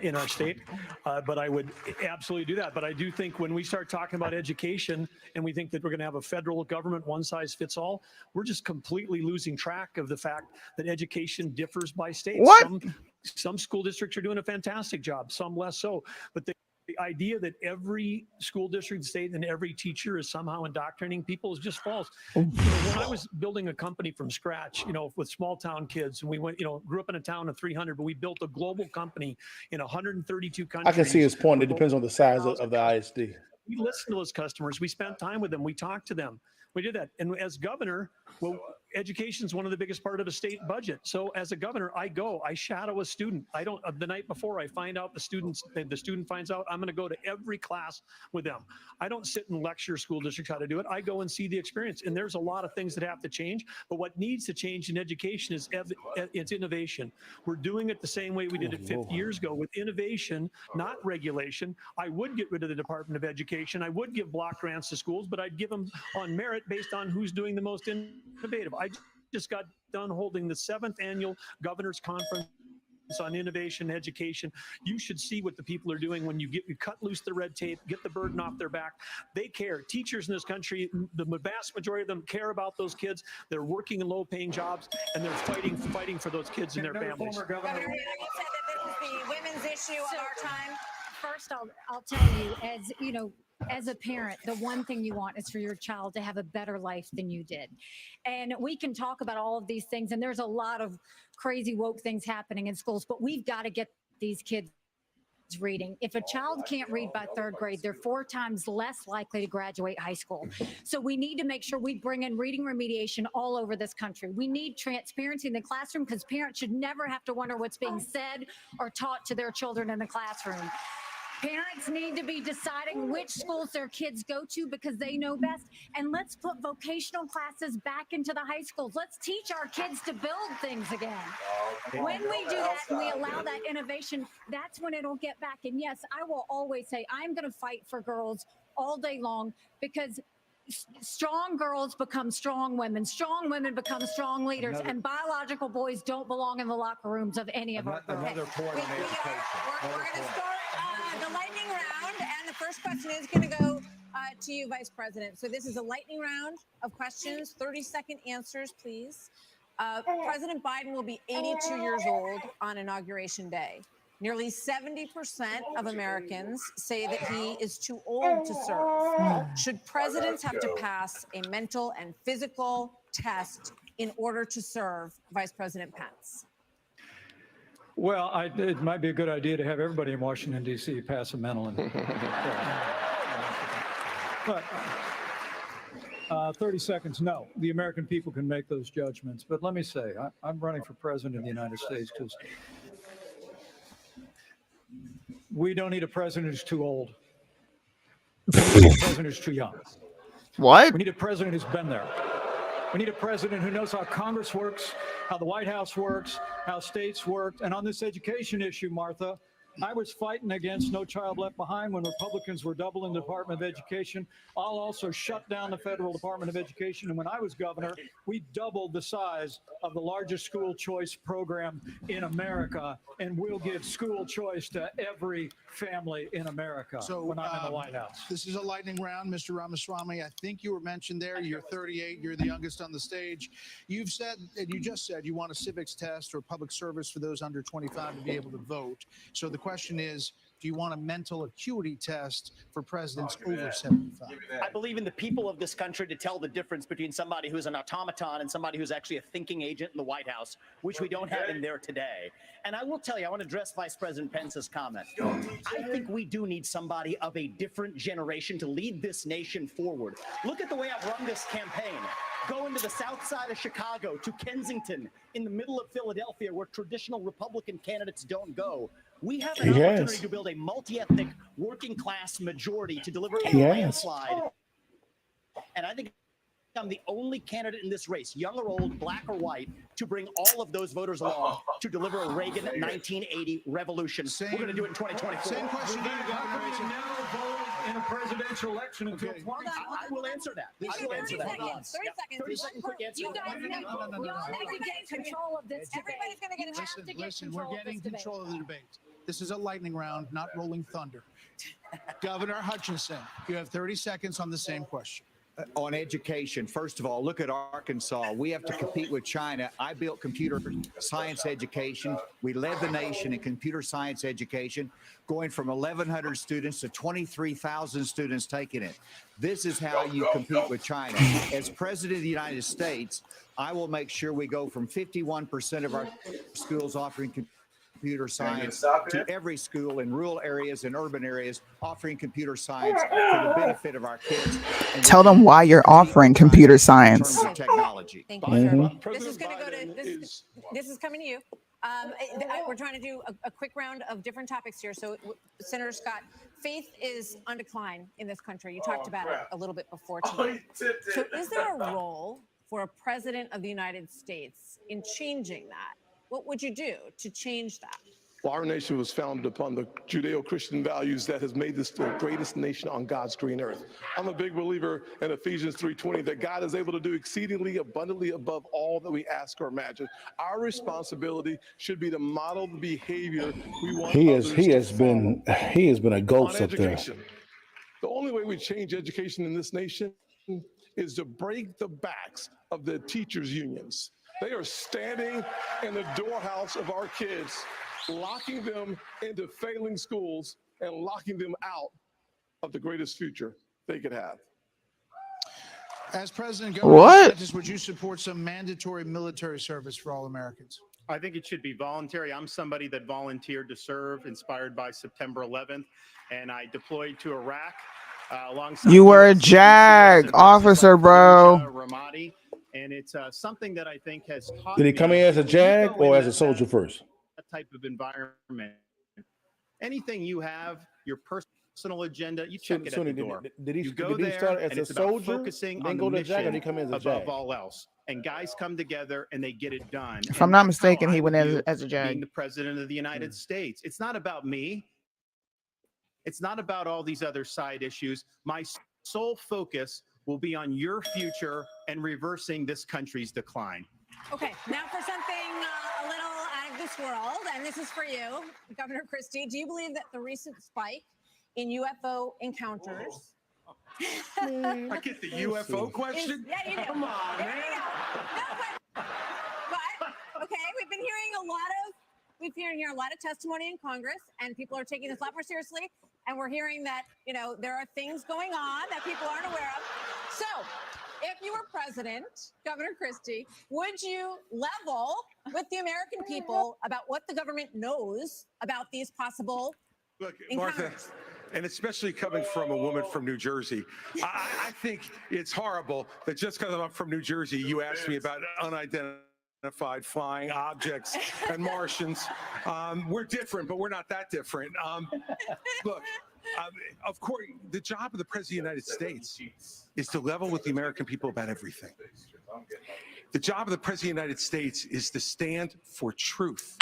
in our state. But I would absolutely do that. But I do think when we start talking about education and we think that we're going to have a federal government, one size fits all, we're just completely losing track of the fact that education differs by state. What? Some school districts are doing a fantastic job, some less so. But the idea that every school district, state, and every teacher is somehow indoctrinating people is just false. You know, when I was building a company from scratch, you know, with small town kids, and we went, you know, grew up in a town of 300, but we built a global company in 132 countries. I can see his point. It depends on the size of the ISD. We listened to those customers. We spent time with them. We talked to them. We did that. And as governor, well, education is one of the biggest part of the state budget. So as a governor, I shadow a student. I don't, the night before I find out the student finds out, I'm going to go to every class with them. I don't sit and lecture school districts how to do it. I go and see the experience. And there's a lot of things that have to change. But what needs to change in education is it's innovation. We're doing it the same way we did it 50 years ago with innovation, not regulation. I would get rid of the Department of Education. I would give block grants to schools, but I'd give them on merit based on who's doing the most innovative. I just got done holding the 7th annual Governor's Conference on Innovation and Education. You should see what the people are doing when you cut loose the red tape, get the burden off their back. They care. Teachers in this country, the vast majority of them care about those kids. They're working in low-paying jobs, and they're fighting for those kids and their families. Governor, you said that this is the women's issue of our time. First, I'll tell you, as you know, as a parent, the one thing you want is for your child to have a better life than you did. And we can talk about all of these things, and there's a lot of crazy woke things happening in schools, but we've got to get these kids reading. If a child can't read by 3rd grade, they're 4 times less likely to graduate high school. So we need to make sure we bring in reading remediation all over this country. We need transparency in the classroom because parents should never have to wonder what's being said or taught to their children in the classroom. Parents need to be deciding which schools their kids go to because they know best. And let's put vocational classes back into the high schools. Let's teach our kids to build things again. When we do that and we allow that innovation, that's when it'll get back. And yes, I will always say I'm going to fight for girls all day long because strong girls become strong women become strong leaders, and biological boys don't belong in the locker rooms of any of our girls. We're going to start the lightning round, and the first question is going to go to you, Vice President. So this is a lightning round of questions, 30-second answers, please. President Biden will be 82 years old on Inauguration Day. Nearly 70% of Americans say that he is too old to serve. Should presidents have to pass a mental and physical test in order to serve, Vice President Pence? Well, it might be a good idea to have everybody in Washington, D.C. pass a mental and but 30 seconds, no. The American people can make those judgments. But let me say, I'm running for president of the United States because we don't need a president who's too old. We need a president who's too young. What? We need a president who's been there. We need a president who knows how Congress works, how the White House works, how states work. And on this education issue, Martha, I was fighting against No Child Left Behind when Republicans were doubling the Department of Education. I'll also shut down the federal Department of Education. And when I was governor, we doubled the size of the largest school choice program in America. And we'll give school choice to every family in America when I'm in the White House. This is a lightning round, Mr. Ramaswamy. I think you were mentioned there. You're 38. You're the youngest on the stage. You've said, and you just said, you want a civics test or public service for those under 25 to be able to vote. So the question is, do you want a mental acuity test for presidents over 75? I believe in the people of this country to tell the difference between somebody who's an automaton and somebody who's actually a thinking agent in the White House, which we don't have in there today. And I will tell you, I want to address Vice President Pence's comment. I think we do need somebody of a different generation to lead this nation forward. Look at the way I've run this campaign. Go into the south side of Chicago, to Kensington, in the middle of Philadelphia, where traditional Republican candidates don't go. We have an opportunity to build a multi-ethnic working class majority to deliver a landslide. And I think I'm the only candidate in this race, young or old, black or white, to bring all of those voters along to deliver a Reagan 1980 revolution. We're going to do it in 2024. Same question. How can you now vote in a presidential presidential election until Okay. 20. I will answer that. You I got will answer 30 that. Hold on. seconds. 30 seconds. 30-second quick answer. You guys need to get control of this. Everybody's going to get Listen, we're getting control of the debate. This is a lightning round, not rolling thunder. Governor Hutchinson, you have 30 seconds on the same question. On education, first of all, look at Arkansas. We have to compete with China. I built computer science education. We led the nation in computer science education, going from 1,100 students to 23,000 students taking it. This is how you compete with China. As President of the United States, I will make sure we go from 51% of our schools offering computer science to every school in rural areas and urban areas offering computer science for the benefit of our kids. Tell them why you're offering computer science. Technology. Thank you, sir. This is going to go to this is coming to you. We're trying to do a quick round of different topics here. So, Senator Scott, faith is on decline in this country. You talked about it a little bit before tonight. So, is there a role for a president of the United States in changing that? What would you do to change that? Well, our nation was founded upon the Judeo-Christian values that has made this the greatest nation on God's green earth. I'm a big believer in Ephesians 3:20 that God is able to do exceedingly abundantly above all that we ask or imagine. Our responsibility should be to model the behavior we want. He has been a ghost on up there. education. The only way we change education in this nation is to break the backs of the teachers' unions. They are standing in the doorhouse of our kids, locking them into failing schools and locking them out of the greatest future they could have. As President Governor What? DeSantis, would you support some mandatory military service for all Americans? I think it should be voluntary. I'm somebody that volunteered to serve, inspired by September 11th, and I deployed to Iraq alongside. You were a US JAG and officer, bro. Ramadi, and it's something that I think has taught Did he me come in as a when you JAG go or in as a soldier first? that type of environment. Anything you have, your personal agenda, you check it at the door. Did he You go did he there, start and as a it's about soldier, focusing then on go the to JAG, or did he mission come in as a above JAG? all else. And guys come together and they get it done. If I'm not mistaken, he went as a Being JAG. the president of the United States. It's not about me. It's not about all these other side issues. My sole focus will be on your future and reversing this country's decline. Okay, now for something a little out of this world, and this is for you, Governor Christie. Do you believe that the recent spike in UFO encounters? I get the UFO question? Yeah, you do. Come on, There man. you go. No, but okay, we've been hearing a lot of testimony in Congress, and people are taking this a lot more seriously. And we're hearing that, there are things going on that people aren't aware of. So, if you were president, Governor Christie, would you level with the American people about what the government knows about these possible Look, encounters? Martha, and especially coming from a woman from New Jersey, I think it's horrible that just because I'm from New Jersey, you asked me about unidentified flying objects and Martians. We're different, but we're not that different. Look, of course, the job of the President of the United States is to level with the American people about everything. The job of the President of the United States is to stand for truth.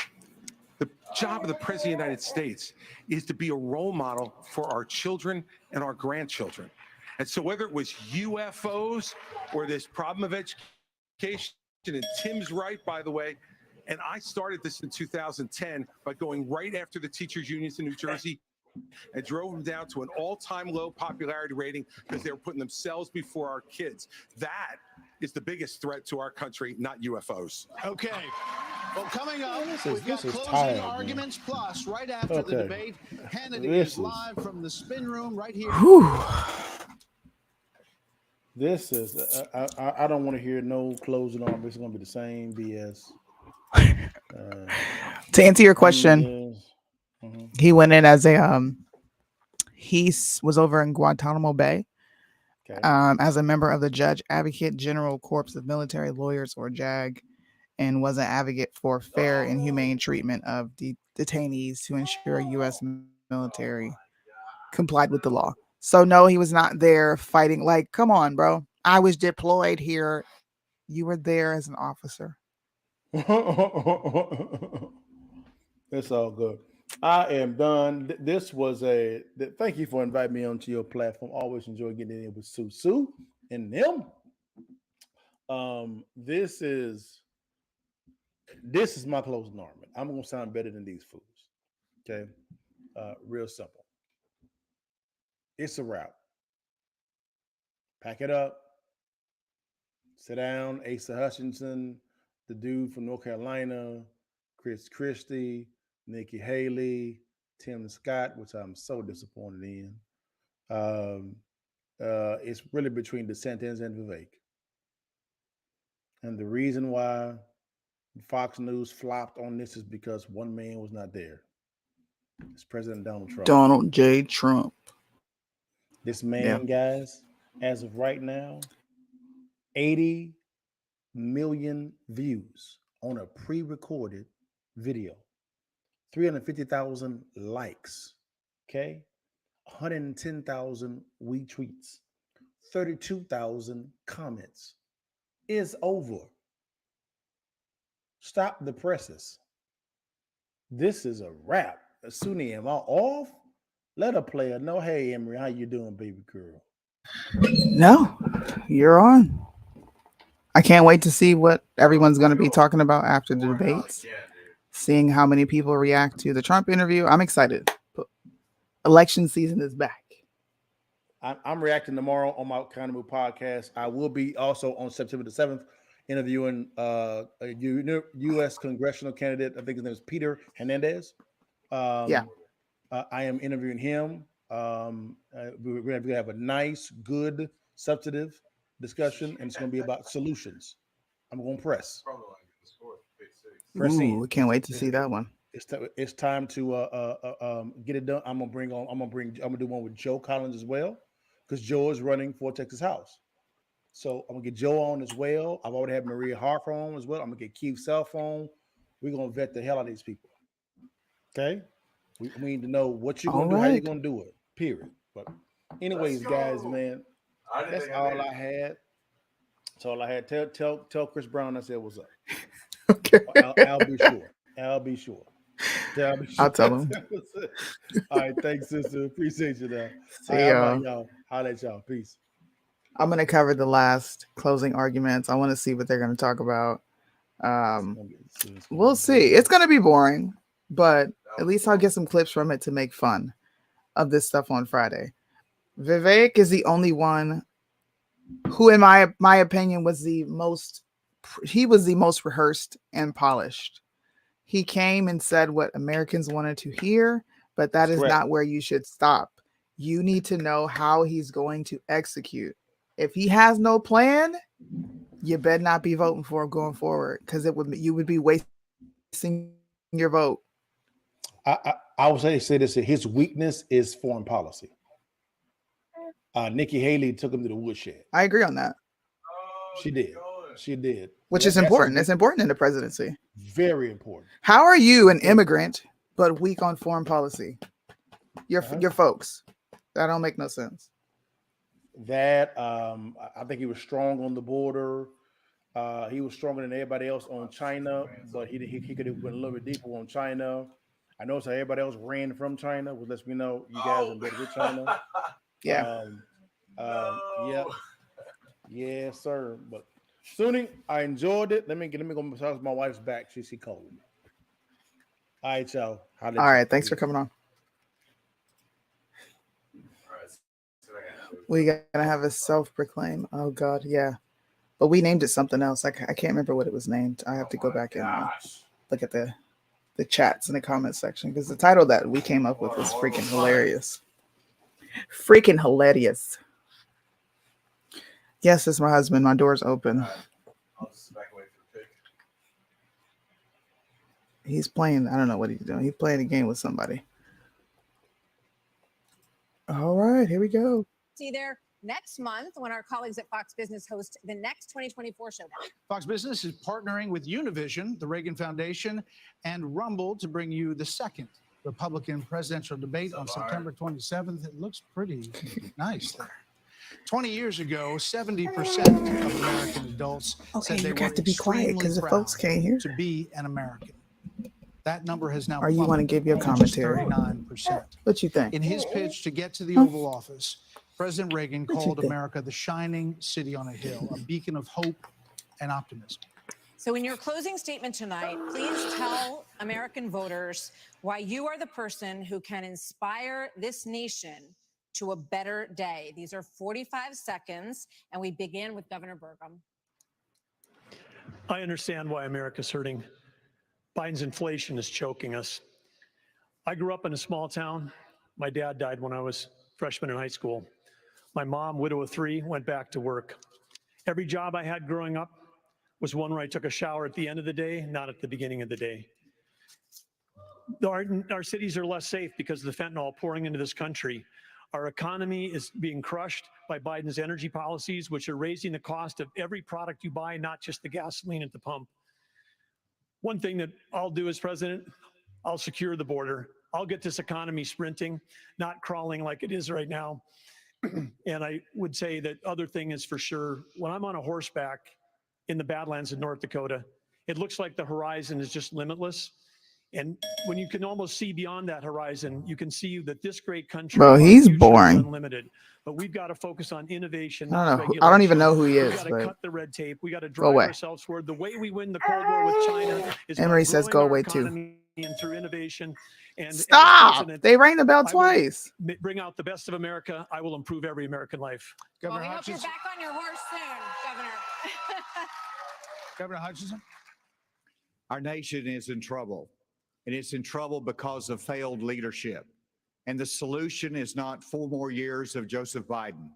The job of the President of the United States is to be a role model for our children and our grandchildren. And so whether it was UFOs or this problem of education, and Tim's right, by the way, and I started this in 2010 by going right after the teachers' unions in New Jersey and drove them down to an all-time low popularity rating because they were putting themselves before our kids. That is the biggest threat to our country, not UFOs. Okay. Well, coming up, This we've got is closing tired, man. arguments plus right after Okay. the debate. Hannity This is is- live from the spin room right here. This is I don't want to hear no closing on. It's going to be the same BS. To answer your question, he went in as a was over in Guantanamo Bay as a member of the Judge Advocate General Corps of Military Lawyers, or JAG, and was an advocate for fair and humane treatment of detainees to ensure U.S. military complied with the law. So no, he was not there fighting. Like, come on, bro. I was deployed here. You were there as an officer. It's all good. I am done. This was a. Thank you for inviting me onto your platform. Always enjoy getting in with Sue and them. This is my closing argument. I'm gonna sound better than these fools. Okay, real simple. It's a wrap. Pack it up. Sit down. Asa Hutchinson, the dude from North Carolina, Chris Christie, Nikki Haley, Tim Scott, which I'm so disappointed in. It's really between DeSantis and Vivek. And the reason why Fox News flopped on this is because one man was not there. It's President Donald Trump. Donald J. Trump. This man, guys, as of right now, 80 million views on a pre-recorded video, 350,000 likes, okay, 110,000 retweets, 32,000 comments. It's over. Stop the presses. This is a wrap. Suni, am I off? Let a player know. Hey, Emery, how you doing, baby girl? No, you're on. I can't wait to see what everyone's going to be talking about after the debates. Seeing how many people react to the Trump interview. I'm excited. Election season is back. I'm reacting tomorrow on my Kind of Move podcast. I will be also on September the 7th interviewing a U.S. congressional candidate. I think his name is Peter Hernandez. I am interviewing him. We're going to have a nice, good, substantive discussion, and it's going to be about solutions. I'm going to press. Ooh, we can't wait to see that one. It's time to get it done. I'm gonna do one with Joe Collins as well, because Joe is running for Texas House. So I'm gonna get Joe on as well. I've already had Maria Harper on as well. I'm gonna get Keith's cell phone. We're gonna vet the hell out of these people. Okay, we need to know what you're gonna do, how you're gonna do it. Period. But anyways, guys, man, that's all I had. That's all I had. Tell Chris Brown I said what's up. Okay. I'll be sure. I'll be sure. I'll tell him. All right, thanks, sister. Appreciate you now. See y'all. Y'all. Holla at y'all. Peace. I'm going to cover the last closing arguments. I want to see what they're going to talk about. We'll see. It's going to be boring, but at least I'll get some clips from it to make fun of this stuff on Friday. Vivek is the only one who, in my opinion, was the most rehearsed and polished. He came and said what Americans wanted to hear, but that is not where you should stop. You need to know how he's going to execute. If he has no plan, you better not be voting for him going forward, because you would be wasting your vote. I would say this: his weakness is foreign policy. Nikki Haley took him to the woodshed. I agree on that. She did. Which is important. It's important in the presidency. Very important. How are you an immigrant but weak on foreign policy? Your folks. That don't make no sense. That I think he was strong on the border. He was stronger than everybody else on China, but he could have went a little bit deeper on China. I noticed how everybody else ran from China, which lets me know you guys are better with China. Yeah. Yeah, sir. But Suni, I enjoyed it. Let me go massage my wife's back. She's cold. All right, y'all. All right, thanks for coming on. We gotta have a self-proclaim. Oh God, yeah. But we named it something else. I can't remember what it was named. I have to go back and look at the chats in the comment section, because the title that we came up with was freaking hilarious. Freaking hilarious. Yes, it's my husband. My door's open. He's playing. I don't know what he's doing. He's playing a game with somebody. All right, here we go. See you there next month when our colleagues at Fox Business host the next 2024 showdown. Fox Business is partnering with Univision, the Reagan Foundation, and Rumble to bring you the second Republican presidential debate on September 27th. It looks pretty nice there. 20 years ago, 70% of American adults said they were to be quiet because the folks can't hear. to be an American. That number has now Or you want to plummeted give your to just commentary? 39%. What you think? In his pitch to get to the Oval Office, President Reagan What you called think? America the shining city on a hill, a beacon of hope and optimism. So, in your closing statement tonight, please tell American voters why you are the person who can inspire this nation to a better day. These are 45 seconds, and we begin with Governor Burgum. I understand why America's hurting. Biden's inflation is choking us. I grew up in a small town. My dad died when I was a freshman in high school. My mom, widow of 3, went back to work. Every job I had growing up was one where I took a shower at the end of the day, not at the beginning of the day. Our cities are less safe because of the fentanyl pouring into this country. Our economy is being crushed by Biden's energy policies, which are raising the cost of every product you buy, not just the gasoline at the pump. One thing that I'll do as president, I'll secure the border. I'll get this economy sprinting, not crawling like it is right now. And I would say that other thing is for sure, when I'm on a horseback in the Badlands of North Dakota, it looks like the horizon is just limitless. And when you can almost see beyond that horizon, you can see that this great country, Bro, our he's future is boring. unlimited. But we've got to focus on innovation. I not don't know. I don't even know who he regulation. is, We've got to but cut the red tape. We got to go drive away. ourselves forward. The way we win the Cold War with China is by Emery says growing go our away too. economy and through innovation. And as Stop! president, They rang the bell I will twice. bring out the best of America. I will improve every American life. Well, we hope you're back on your horse soon, Governor. Governor Hutchinson? Our nation is in trouble, and it's in trouble because of failed leadership. And the solution is not 4 more years of Joseph Biden.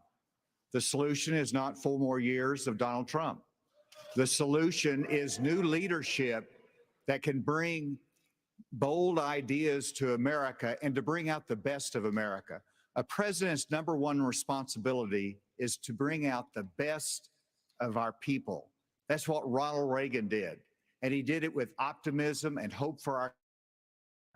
The solution is not 4 more years of Donald Trump. The solution is new leadership that can bring bold ideas to America and to bring out the best of America. A president's number one responsibility is to bring out the best of our people. That's what Ronald Reagan did. And he did it with optimism and hope for our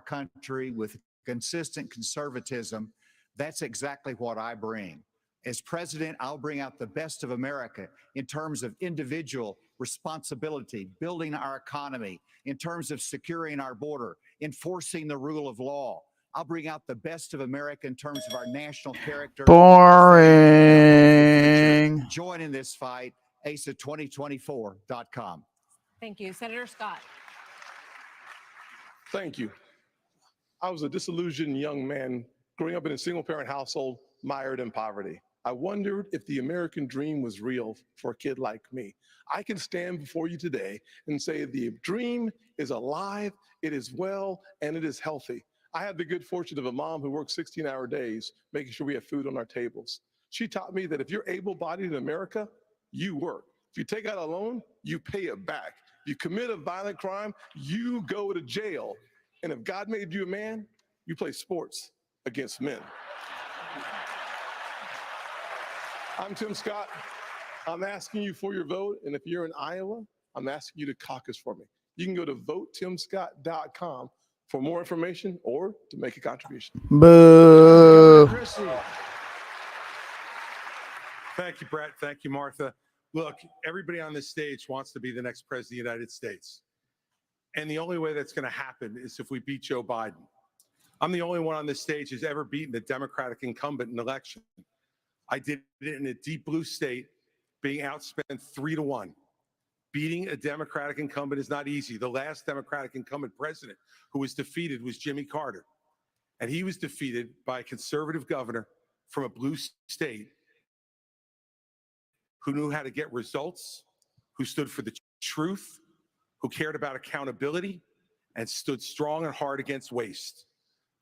country, with consistent conservatism. That's exactly what I bring. As president, I'll bring out the best of America in terms of individual responsibility, building our economy, in terms of securing our border, enforcing the rule of law. I'll bring out the best of America in terms of our national character. Boring. Join in this fight, ACE2024.com. Thank you. Senator Scott. Thank you. I was a disillusioned young man growing up in a single-parent household mired in poverty. I wondered if the American dream was real for a kid like me. I can stand before you today and say the dream is alive, it is well, and it is healthy. I had the good fortune of a mom who worked 16-hour days, making sure we have food on our tables. She taught me that if you're able-bodied in America, you work. If you take out a loan, you pay it back. If you commit a violent crime, you go to jail. And if God made you a man, you play sports against men. I'm Tim Scott. I'm asking you for your vote. And if you're in Iowa, I'm asking you to caucus for me. You can go to votetimscott.com for more information or to make a contribution. Boo. Thank you, Brett. Thank you, Martha. Look, everybody on this stage wants to be the next president of the United States. And the only way that's going to happen is if we beat Joe Biden. I'm the only one on this stage who's ever beaten the Democratic incumbent in an election. I did it in a deep blue state, being outspent 3-1. Beating a Democratic incumbent is not easy. The last Democratic incumbent president who was defeated was Jimmy Carter. And he was defeated by a conservative governor from a blue state who knew how to get results, who stood for the truth, who cared about accountability, and stood strong and hard against waste.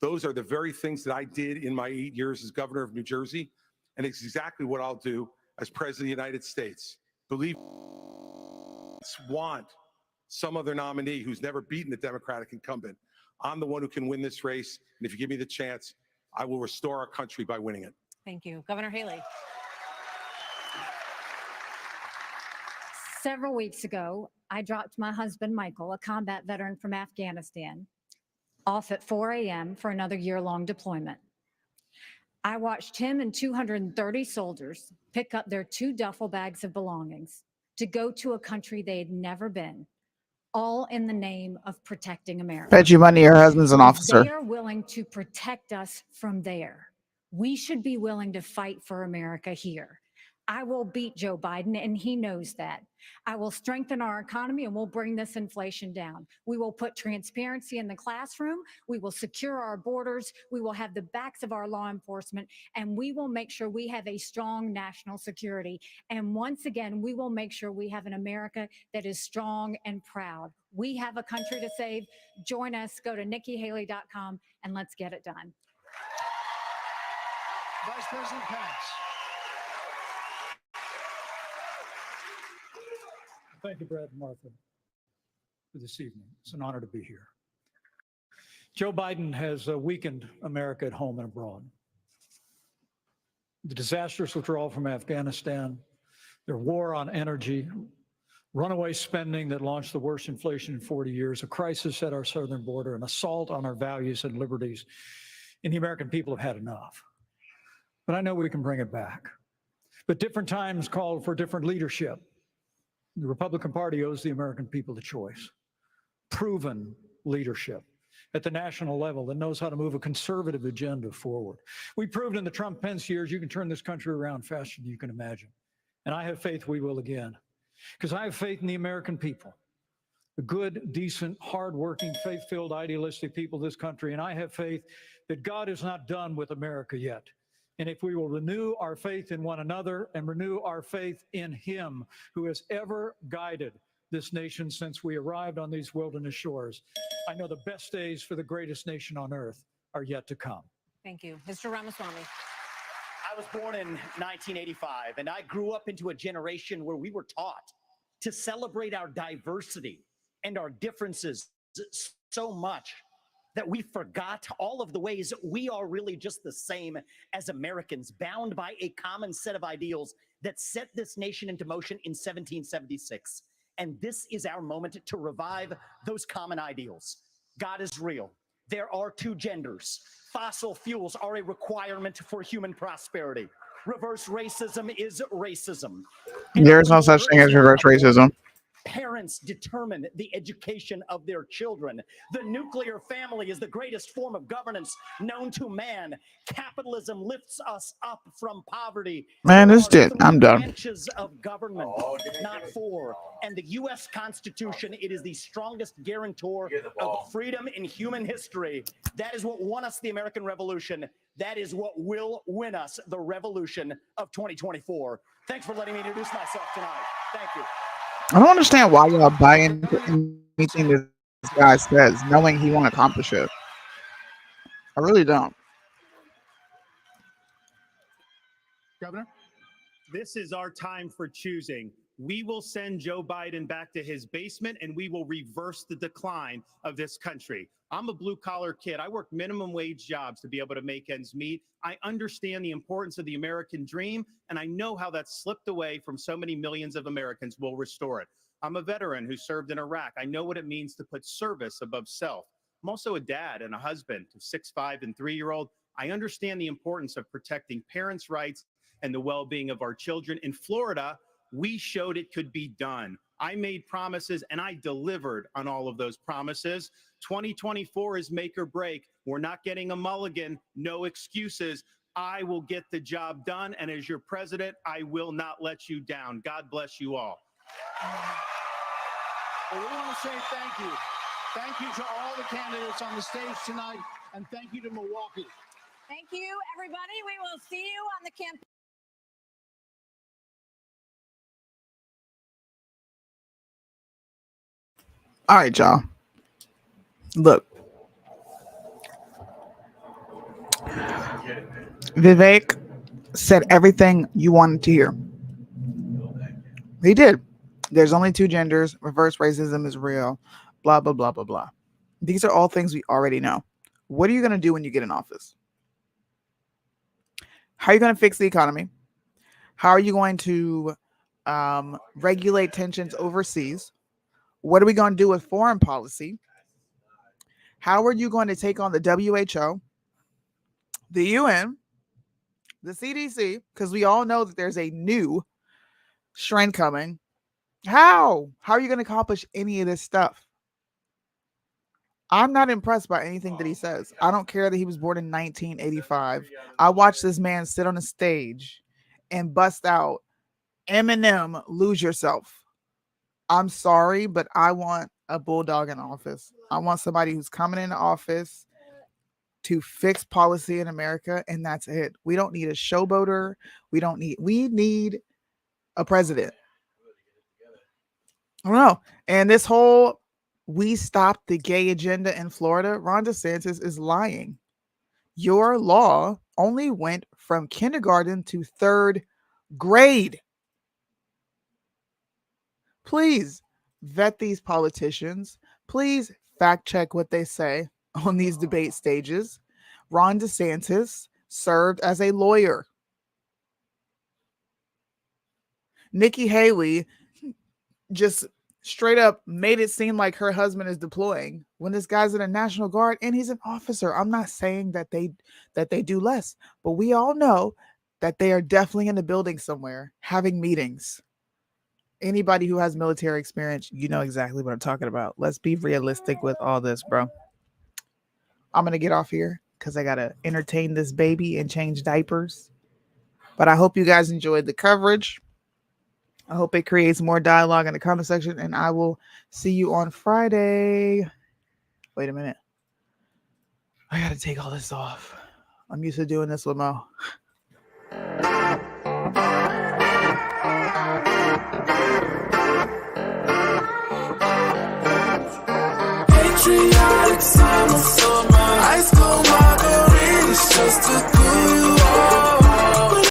Those are the very things that I did in my 8 years as governor of New Jersey, and it's exactly what I'll do as president of the United States. Believe want some other nominee who's never beaten the Democratic incumbent. I'm the one who can win this race, and if you give me the chance, I will restore our country by winning it. Thank you. Governor Haley. Several weeks ago, I dropped my husband, Michael, a combat veteran from Afghanistan, off at 4 a.m. for another year-long deployment. I watched him and 230 soldiers pick up their 2 duffel bags of belongings to go to a country they had never been, all in the name of protecting America. Bet you money your husband's an If officer. they are willing to protect us from there, we should be willing to fight for America here. I will beat Joe Biden, and he knows that. I will strengthen our economy, and we'll bring this inflation down. We will put transparency in the classroom. We will secure our borders. We will have the backs of our law enforcement, and we will make sure we have a strong national security. And once again, we will make sure we have an America that is strong and proud. We have a country to save. Join us. Go to NikkiHaley.com, and let's get it done. Vice President Pence. Thank you, Brad and Martha, for this evening. It's an honor to be here. Joe Biden has weakened America at home and abroad. The disastrous withdrawal from Afghanistan, their war on energy, runaway spending that launched the worst inflation in 40 years, a crisis at our southern border, an assault on our values and liberties, and the American people have had enough. But I know we can bring it back. But different times call for different leadership. The Republican Party owes the American people a choice. Proven leadership at the national level that knows how to move a conservative agenda forward. We proved in the Trump-Pence years you can turn this country around faster than you can imagine. And I have faith we will again. Because I have faith in the American people, the good, decent, hardworking, faith-filled, idealistic people of this country. And I have faith that God is not done with America yet. And if we will renew our faith in one another and renew our faith in Him who has ever guided this nation since we arrived on these wilderness shores, I know the best days for the greatest nation on earth are yet to come. Thank you. Mr. Ramaswamy. I was born in 1985, and I grew up into a generation where we were taught to celebrate our diversity and our differences so much that we forgot all of the ways we are really just the same as Americans, bound by a common set of ideals that set this nation into motion in 1776. And this is our moment to revive those common ideals. God is real. There are two genders. Fossil fuels are a requirement for human prosperity. Reverse racism is racism. There's no such thing as reverse racism. Parents determine the education of their children. The nuclear family is the greatest form of governance known to man. Capitalism lifts us up from poverty. Man, this shit, I'm done. Branches of government, not four. And the U.S. Constitution, it is the strongest guarantor of freedom in human history. That is what won us the American Revolution. That is what will win us the revolution of 2024. Thanks for letting me introduce myself tonight. Thank you. I don't understand why y'all buy into anything this guy says, knowing he won't accomplish it. I really don't. Governor, this is our time for choosing. We will send Joe Biden back to his basement, and we will reverse the decline of this country. I'm a blue-collar kid. I work minimum wage jobs to be able to make ends meet. I understand the importance of the American dream, and I know how that's slipped away from so many millions of Americans. We'll restore it. I'm a veteran who served in Iraq. I know what it means to put service above self. I'm also a dad and a husband to 6', 5, and 3-year-old. I understand the importance of protecting parents' rights and the well-being of our children. In Florida, we showed it could be done. I made promises and I delivered on all of those promises. 2024 is make or break. We're not getting a mulligan, no excuses. I will get the job done. And as your president, I will not let you down. God bless you all. Well, we want to say thank you. Thank you to all the candidates on the stage tonight, and thank you to Milwaukee. Thank you, everybody. We will see you on the campaign. All right, y'all. Look. Vivek said everything you wanted to hear. He did. There's only two genders. Reverse racism is real. Blah, blah, blah, blah, blah. These are all things we already know. What are you going to do when you get in office? How are you going to fix the economy? How are you going to regulate tensions overseas? What are we going to do with foreign policy? How are you going to take on the WHO, the UN, the CDC? Because we all know that there's a new strain coming. How are you going to accomplish any of this stuff? I'm not impressed by anything that he says. I don't care that he was born in 1985. I watched this man sit on a stage and bust out Eminem, Lose Yourself. I'm sorry, but I want a bulldog in office. I want somebody who's coming into office to fix policy in America, and that's it. We don't need a showboater. We need a president. I don't know. And this whole "we stopped the gay agenda in Florida," Ron DeSantis is lying. Your law only went from kindergarten to 3rd grade. Please vet these politicians. Please fact check what they say on these debate stages. Ron DeSantis served as a lawyer. Nikki Haley just straight up made it seem like her husband is deploying when this guy's in a National Guard and he's an officer. I'm not saying that they do less, but we all know that they are definitely in the building somewhere having meetings. Anybody who has military experience, you know exactly what I'm talking about. Let's be realistic with all this, bro. I'm going to get off here because I got to entertain this baby and change diapers. But I hope you guys enjoyed the coverage. I hope it creates more dialogue in the comment section, and I will see you on Friday. Wait a minute. I got to take all this off. I'm used to doing this with Mo. Patriotic summer, so